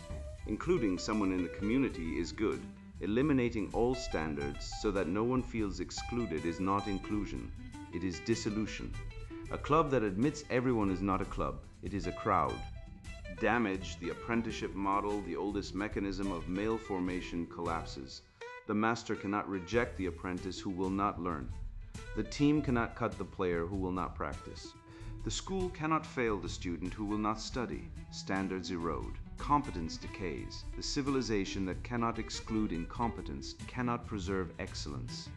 Including someone in the community is good. Eliminating all standards so that no one feels excluded is not inclusion. It is dissolution. A club that admits everyone is not a club. It is a crowd. Damage, the apprenticeship model, the oldest mechanism of male formation, collapses. The master cannot reject the apprentice who will not learn. The team cannot cut the player who will not practice. The school cannot fail the student who will not study. Standards erode. Competence decays. The civilization that cannot exclude incompetence cannot preserve excellence.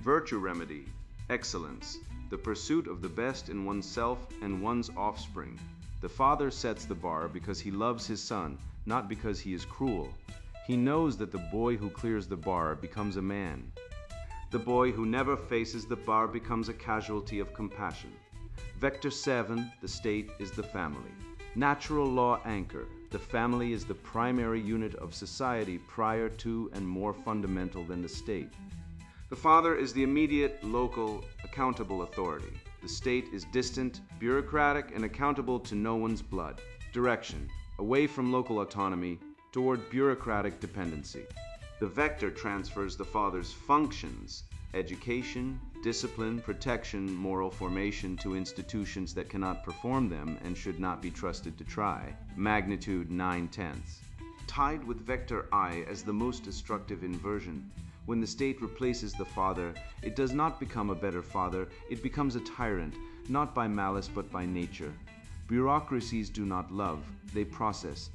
Virtue remedy. Excellence. The pursuit of the best in oneself and one's offspring. The father sets the bar because he loves his son, not because he is cruel. He knows that the boy who clears the bar becomes a man. The boy who never faces the bar becomes a casualty of compassion. Vector 7, the state is the family. Natural law anchor. The family is the primary unit of society prior to and more fundamental than the state. The father is the immediate, local, accountable authority. The state is distant, bureaucratic, and accountable to no one's blood. Direction, away from local autonomy, toward bureaucratic dependency. The vector transfers the father's functions, education, discipline, protection, moral formation to institutions that cannot perform them and should not be trusted to try. Magnitude 9/10. Tied with vector I as the most destructive inversion. When the state replaces the father, it does not become a better father, it becomes a tyrant, not by malice but by nature. Bureaucracies do not love, they process.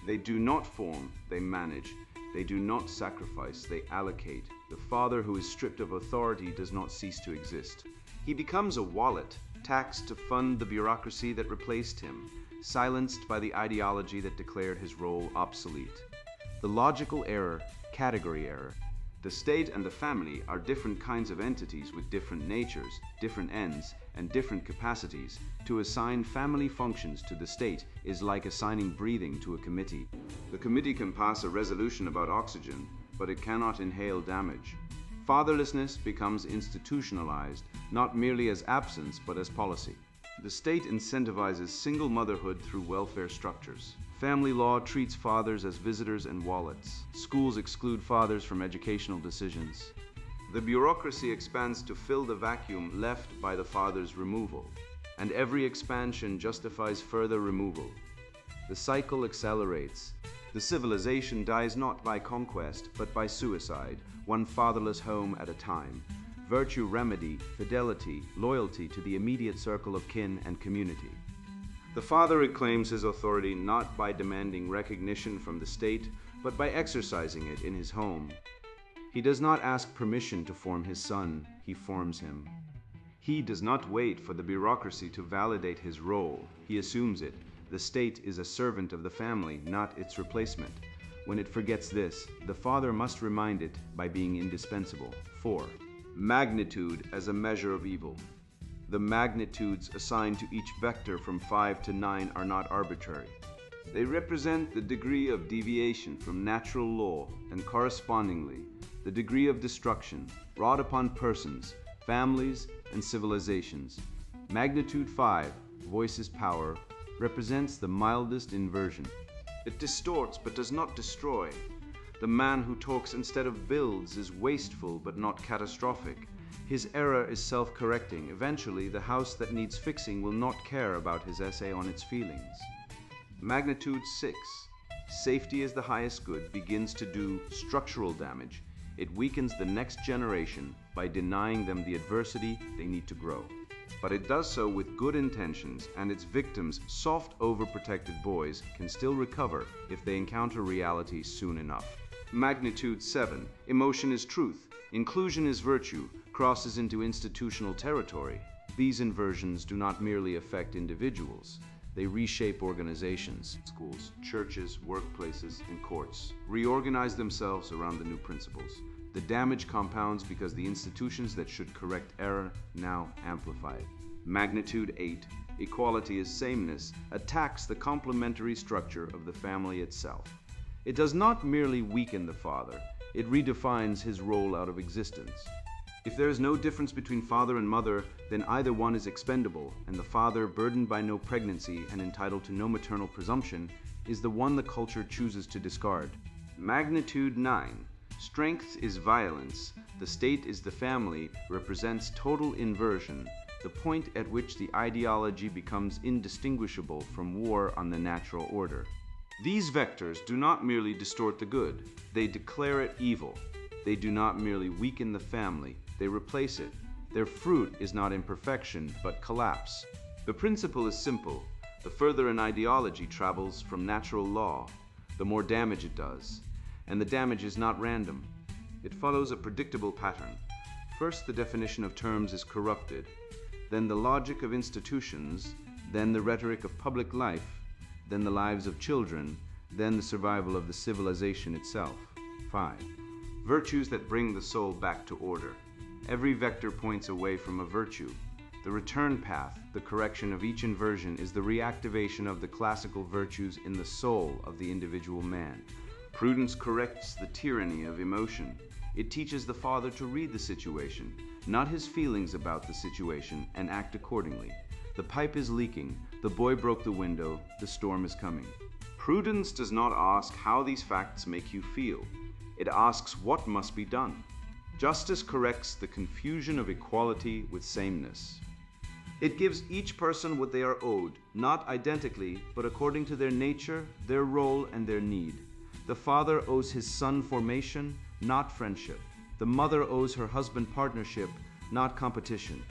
They do not form, they manage. They do not sacrifice, they allocate. The father who is stripped of authority does not cease to exist. He becomes a wallet, taxed to fund the bureaucracy that replaced him, silenced by the ideology that declared his role obsolete. The logical error, category error. The state and the family are different kinds of entities with different natures, different ends, and different capacities. To assign family functions to the state is like assigning breathing to a committee. The committee can pass a resolution about oxygen, but it cannot inhale damage. Fatherlessness becomes institutionalized, not merely as absence, but as policy. The state incentivizes single motherhood through welfare structures. Family law treats fathers as visitors and wallets. Schools exclude fathers from educational decisions. The bureaucracy expands to fill the vacuum left by the father's removal, and every expansion justifies further removal. The cycle accelerates. The civilization dies not by conquest, but by suicide, one fatherless home at a time. Virtue remedy, fidelity, loyalty to the immediate circle of kin and community. The father reclaims his authority not by demanding recognition from the state, but by exercising it in his home. He does not ask permission to form his son, he forms him. He does not wait for the bureaucracy to validate his role, he assumes it. The state is a servant of the family, not its replacement. When it forgets this, the father must remind it by being indispensable. 4. Magnitude as a measure of evil. The magnitudes assigned to each vector from 5 to 9 are not arbitrary. They represent the degree of deviation from natural law and correspondingly the degree of destruction wrought upon persons, families, and civilizations. Magnitude 5, voices power, represents the mildest inversion. It distorts but does not destroy. The man who talks instead of builds is wasteful but not catastrophic. His error is self-correcting. Eventually, the house that needs fixing will not care about his essay on its feelings. Magnitude 6. Safety is the highest good begins to do structural damage. It weakens the next generation by denying them the adversity they need to grow. But it does so with good intentions, and its victims, soft, overprotected boys, can still recover if they encounter reality soon enough. Magnitude 7. Emotion is truth. Inclusion is virtue, crosses into institutional territory. These inversions do not merely affect individuals. They reshape organizations, schools, churches, workplaces, and courts, reorganize themselves around the new principles. The damage compounds because the institutions that should correct error now amplify it. Magnitude 8. Equality is sameness, attacks the complementary structure of the family itself. It does not merely weaken the father, it redefines his role out of existence. If there is no difference between father and mother, then either one is expendable, and the father, burdened by no pregnancy and entitled to no maternal presumption, is the one the culture chooses to discard. Magnitude 9. Strength is violence. The state is the family represents total inversion, the point at which the ideology becomes indistinguishable from war on the natural order. These vectors do not merely distort the good, they declare it evil. They do not merely weaken the family, they replace it. Their fruit is not imperfection, but collapse. The principle is simple. The further an ideology travels from natural law, the more damage it does. And the damage is not random. It follows a predictable pattern. First, the definition of terms is corrupted, then the logic of institutions, then the rhetoric of public life, then the lives of children, then the survival of the civilization itself. 5. Virtues that bring the soul back to order. Every vector points away from a virtue. The return path, the correction of each inversion, is the reactivation of the classical virtues in the soul of the individual man. Prudence corrects the tyranny of emotion. It teaches the father to read the situation, not his feelings about the situation, and act accordingly. The pipe is leaking, the boy broke the window, the storm is coming. Prudence does not ask how these facts make you feel. It asks what must be done. Justice corrects the confusion of equality with sameness. It gives each person what they are owed, not identically, but according to their nature, their role, and their need. The father owes his son formation, not friendship. The mother owes her husband partnership, not competition.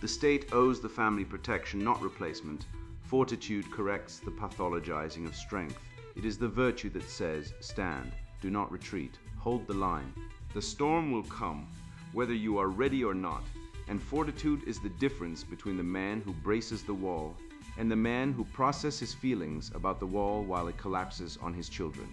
The state owes the family protection, not replacement. Fortitude corrects the pathologizing of strength. It is the virtue that says, stand, do not retreat, hold the line. The storm will come, whether you are ready or not, and fortitude is the difference between the man who braces the wall and the man who processes his feelings about the wall while it collapses on his children.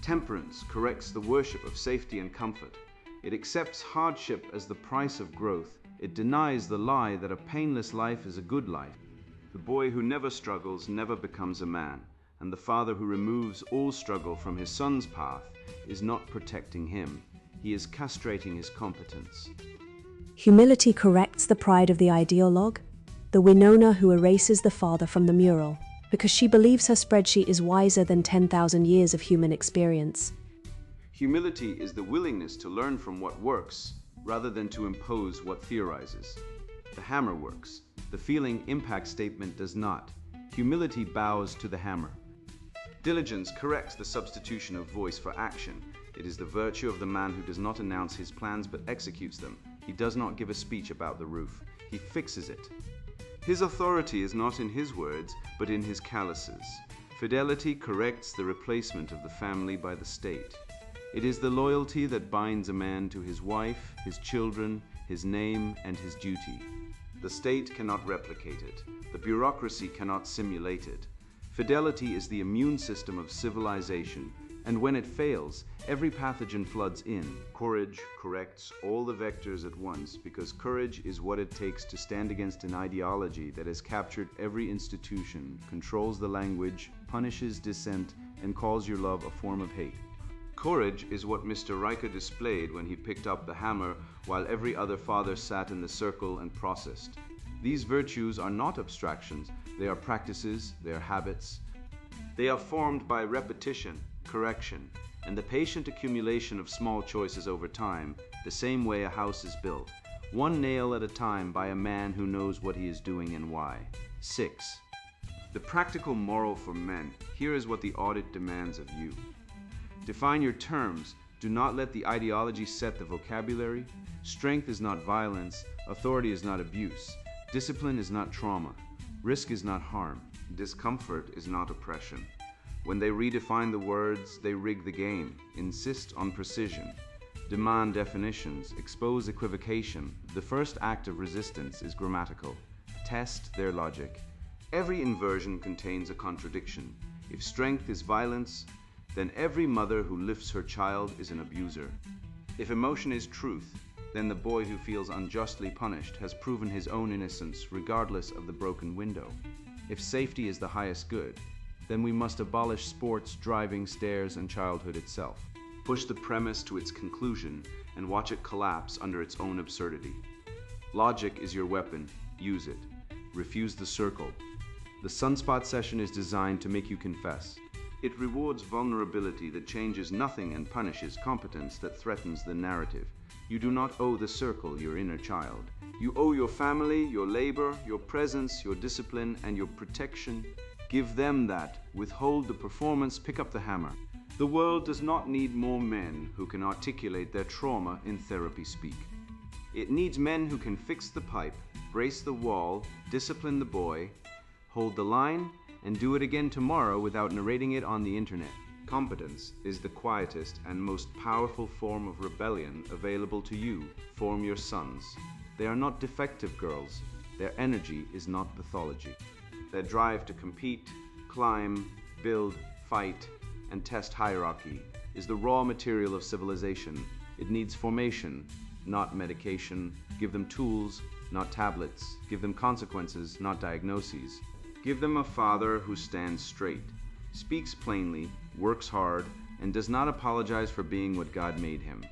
Temperance corrects the worship of safety and comfort. It accepts hardship as the price of growth. It denies the lie that a painless life is a good life. The boy who never struggles never becomes a man, and the father who removes all struggle from his son's path is not protecting him. He is castrating his competence. Humility corrects the pride of the ideologue, the Winona who erases the father from the mural, because she believes her spreadsheet is wiser than 10,000 years of human experience. Humility is the willingness to learn from what works, rather than to impose what theorizes. The hammer works. The feeling impact statement does not. Humility bows to the hammer. Diligence corrects the substitution of voice for action. It is the virtue of the man who does not announce his plans but executes them. He does not give a speech about the roof. He fixes it. His authority is not in his words, but in his calluses. Fidelity corrects the replacement of the family by the state. It is the loyalty that binds a man to his wife, his children, his name, and his duty. The state cannot replicate it. The bureaucracy cannot simulate it. Fidelity is the immune system of civilization, and when it fails, every pathogen floods in. Courage corrects all the vectors at once, because courage is what it takes to stand against an ideology that has captured every institution, controls the language, punishes dissent, and calls your love a form of hate. Courage is what Mr. Riker displayed when he picked up the hammer while every other father sat in the circle and processed. These virtues are not abstractions, they are practices, they are habits. They are formed by repetition, correction, and the patient accumulation of small choices over time, the same way a house is built, one nail at a time by a man who knows what he is doing and why. 6. The practical moral for men. Here is what the audit demands of you. Define your terms. Do not let the ideology set the vocabulary. Strength is not violence. Authority is not abuse. Discipline is not trauma. Risk is not harm. Discomfort is not oppression. When they redefine the words, they rig the game, insist on precision, demand definitions, expose equivocation. The first act of resistance is grammatical. Test their logic. Every inversion contains a contradiction. If strength is violence, then every mother who lifts her child is an abuser. If emotion is truth, then the boy who feels unjustly punished has proven his own innocence regardless of the broken window. If safety is the highest good, then we must abolish sports, driving, stairs, and childhood itself. Push the premise to its conclusion and watch it collapse under its own absurdity. Logic is your weapon. Use it. Refuse the circle. The sunspot session is designed to make you confess. It rewards vulnerability that changes nothing and punishes competence that threatens the narrative. You do not owe the circle your inner child. You owe your family, your labor, your presence, your discipline, and your protection. Give them that. Withhold the performance, pick up the hammer. The world does not need more men who can articulate their trauma in therapy speak. It needs men who can fix the pipe, brace the wall, discipline the boy, hold the line, and do it again tomorrow without narrating it on the internet. Competence is the quietest and most powerful form of rebellion available to you. Form your sons. They are not defective girls. Their energy is not pathology. Their drive to compete, climb, build, fight, and test hierarchy is the raw material of civilization. It needs formation, not medication. Give them tools, not tablets. Give them consequences, not diagnoses. Give them a father who stands straight, speaks plainly, works hard, and does not apologize for being what God made him.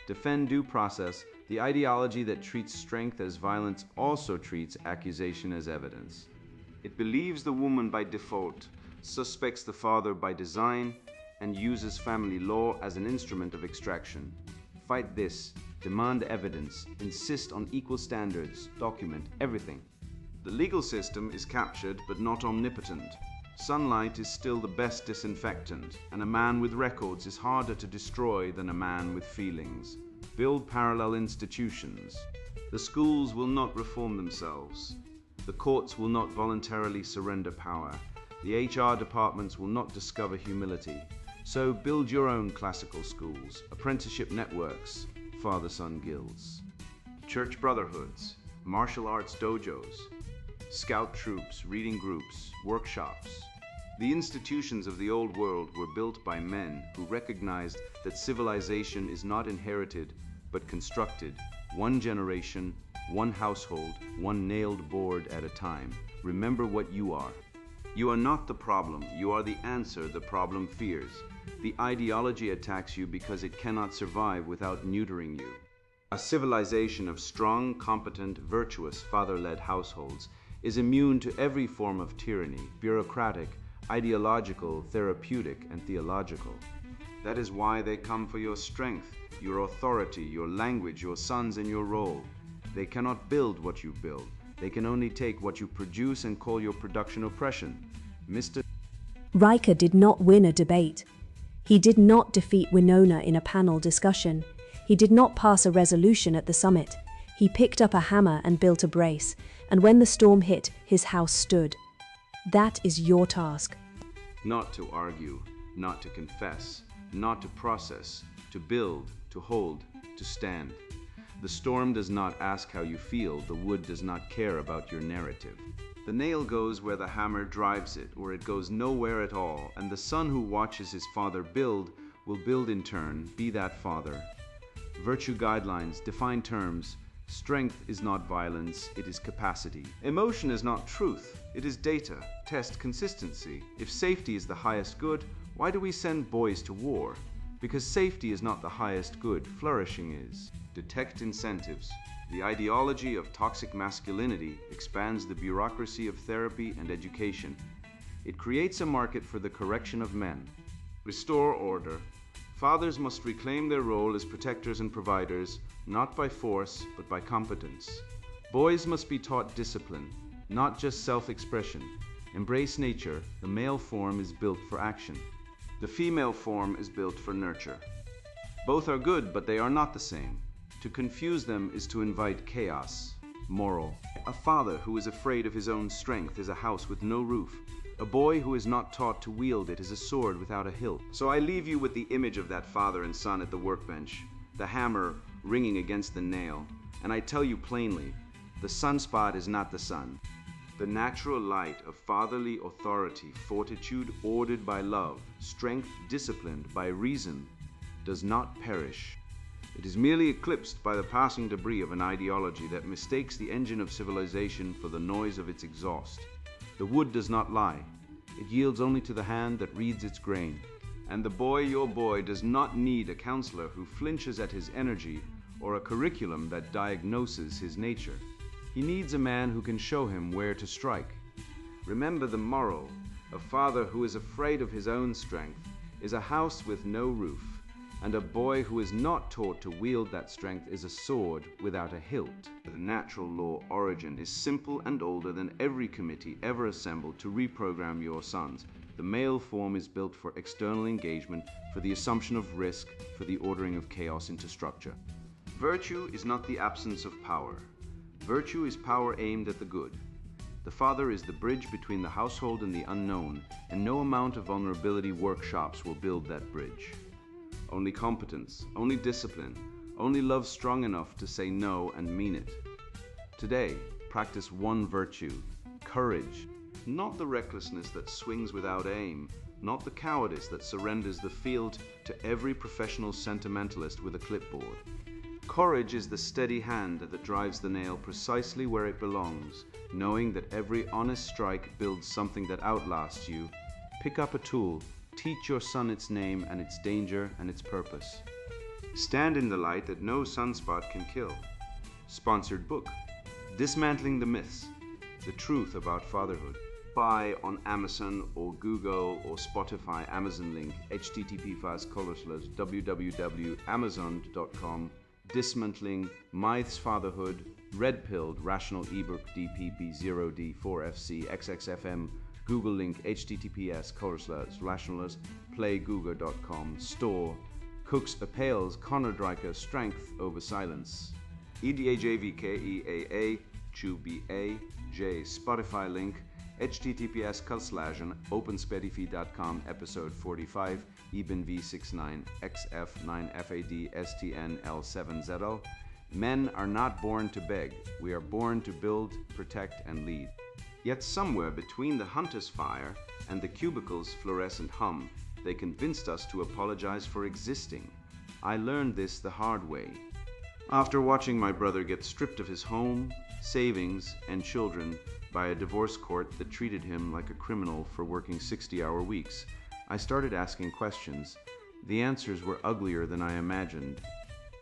Defend due process. The ideology that treats strength as violence also treats accusation as evidence. It believes the woman by default, suspects the father by design, and uses family law as an instrument of extraction. Fight this. Demand evidence. Insist on equal standards. Document everything. The legal system is captured but not omnipotent. Sunlight is still the best disinfectant, and a man with records is harder to destroy than a man with feelings. Build parallel institutions. The schools will not reform themselves. The courts will not voluntarily surrender power. The HR departments will not discover humility. So build your own classical schools, apprenticeship networks, father-son guilds, church brotherhoods, martial arts dojos, scout troops, reading groups, workshops. The institutions of the old world were built by men who recognized that civilization is not inherited but constructed, one generation, one household, one nailed board at a time. Remember what you are. You are not the problem, you are the answer the problem fears. The ideology attacks you because it cannot survive without neutering you. A civilization of strong, competent, virtuous, father-led households is immune to every form of tyranny, bureaucratic, ideological, therapeutic, and theological. That is why they come for your strength, your authority, your language, your sons, and your role. They cannot build what you build. They can only take what you produce and call your production oppression. Mr. Riker did not win a debate. He did not defeat Winona in a panel discussion. He did not pass a resolution at the summit. He picked up a hammer and built a brace, and when the storm hit, his house stood. That is your task. Not to argue, not to confess, not to process, to build, to hold, to stand. The storm does not ask how you feel, the wood does not care about your narrative. The nail goes where the hammer drives it, or it goes nowhere at all, and the son who watches his father build will build in turn, be that father. Virtue guidelines, define terms. Strength is not violence, it is capacity. Emotion is not truth, it is data. Test consistency. If safety is the highest good, why do we send boys to war? Because safety is not the highest good, flourishing is. Detect incentives. The ideology of toxic masculinity expands the bureaucracy of therapy and education. It creates a market for the correction of men. Restore order. Fathers must reclaim their role as protectors and providers, not by force, but by competence. Boys must be taught discipline, not just self-expression. Embrace nature. The male form is built for action. The female form is built for nurture. Both are good, but they are not the same. To confuse them is to invite chaos. Moral. A father who is afraid of his own strength is a house with no roof. A boy who is not taught to wield it is a sword without a hilt. So I leave you with the image of that father and son at the workbench, the hammer ringing against the nail, and I tell you plainly, the sunspot is not the sun. The natural light of fatherly authority, fortitude ordered by love, strength disciplined by reason, does not perish. It is merely eclipsed by the passing debris of an ideology that mistakes the engine of civilization for the noise of its exhaust. The wood does not lie. It yields only to the hand that reads its grain. And the boy, your boy, does not need a counselor who flinches at his energy or a curriculum that diagnoses his nature. He needs a man who can show him where to strike. Remember the moral. A father who is afraid of his own strength is a house with no roof, and a boy who is not taught to wield that strength is a sword without a hilt. The natural law origin is simple and older than every committee ever assembled to reprogram your sons. The male form is built for external engagement, for the assumption of risk, for the ordering of chaos into structure. Virtue is not the absence of power. Virtue is power aimed at the good. The father is the bridge between the household and the unknown, and no amount of vulnerability workshops will build that bridge. Only competence, only discipline, only love strong enough to say no and mean it. Today, practice one virtue: courage. Not the recklessness that swings without aim, not the cowardice that surrenders the field to every professional sentimentalist with a clipboard. Courage is the steady hand that drives the nail precisely where it belongs, knowing that every honest strike builds something that outlasts you. Pick up a tool, teach your son its name and its danger and its purpose. Stand in the light that no sunspot can kill. Sponsored book, Dismantling the Myths, The Truth About Fatherhood. Buy on Amazon or Google or Spotify. Amazon link, http://www.amazon.com. Dismantling, Myths Fatherhood, Red Pilled, Rational ebook DPP0D4FC XXFM. Google link, https://playgoogle.com. Store, Cooks Appales, Conrad Riker, Strength Over Silence. EDAJVKEAA, QBA, J, Spotify link, https://openspotify.com, episode 45, Eben V69, XF9FAD, STNL7ZL. Men are not born to beg. We are born to build, protect, and lead. Yet somewhere between the hunter's fire and the cubicle's fluorescent hum, they convinced us to apologize for existing. I learned this the hard way. After watching my brother get stripped of his home, savings, and children by a divorce court that treated him like a criminal for working 60-hour weeks, I started asking questions. The answers were uglier than I imagined.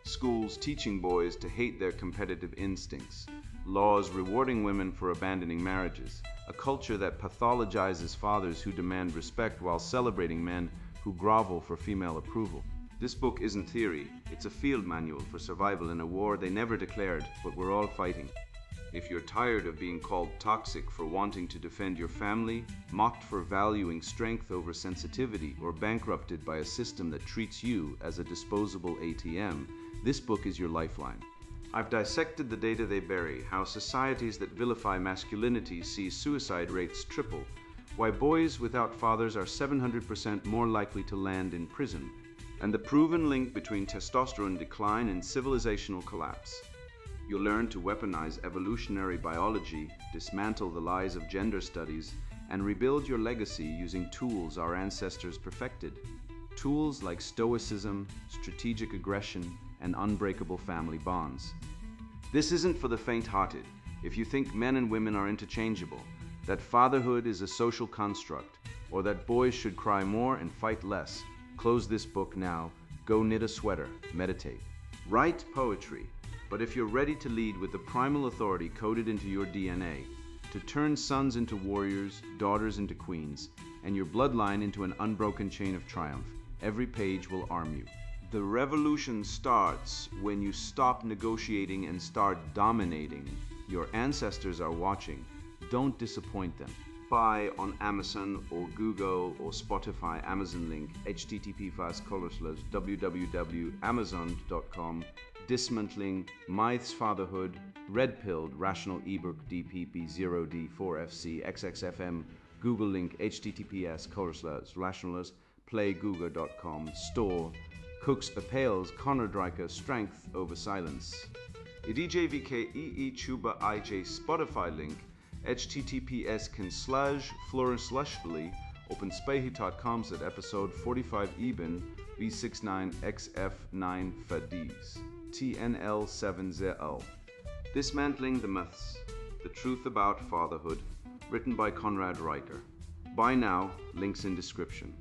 Schools teaching boys to hate their competitive instincts, laws rewarding women for abandoning marriages, a culture that pathologizes fathers who demand respect while celebrating men who grovel for female approval. This book isn't theory, it's a field manual for survival in a war they never declared, but we're all fighting. If you're tired of being called toxic for wanting to defend your family, mocked for valuing strength over sensitivity, or bankrupted by a system that treats you as a disposable ATM, this book is your lifeline. I've dissected the data they bury, how societies that vilify masculinity see suicide rates triple, why boys without fathers are 700% more likely to land in prison, and the proven link between testosterone decline and civilizational collapse. You'll learn to weaponize evolutionary biology, dismantle the lies of gender studies, and rebuild your legacy using tools our ancestors perfected. Tools like stoicism, strategic aggression, and unbreakable family bonds. This isn't for the faint-hearted. If you think men and women are interchangeable, that fatherhood is a social construct, or that boys should cry more and fight less, close this book now, go knit a sweater, meditate. Write poetry, but if you're ready to lead with the primal authority coded into your DNA, to turn sons into warriors, daughters into queens, and your bloodline into an unbroken chain of triumph, every page will arm you. The revolution starts when you stop negotiating and start dominating. Your ancestors are watching. Don't disappoint them. Buy on Amazon or Google or Spotify. Amazon link, http://www.amazon.com. Dismantling, Myths Fatherhood, Red Pilled, Rational ebook DPP0D4FC XXFM. Google link, https://playgoogle.com. Store, Cooks Appales, Conrad Riker, Strength Over Silence. EDJVKEE Chuba IJ Spotify link, https://florenslushfully openspahi.com at episode 45 Eben V69XF9 Fadiz TNL7ZL. Dismantling the Myths, The Truth About Fatherhood, written by Conrad Riker. Buy now, links in description.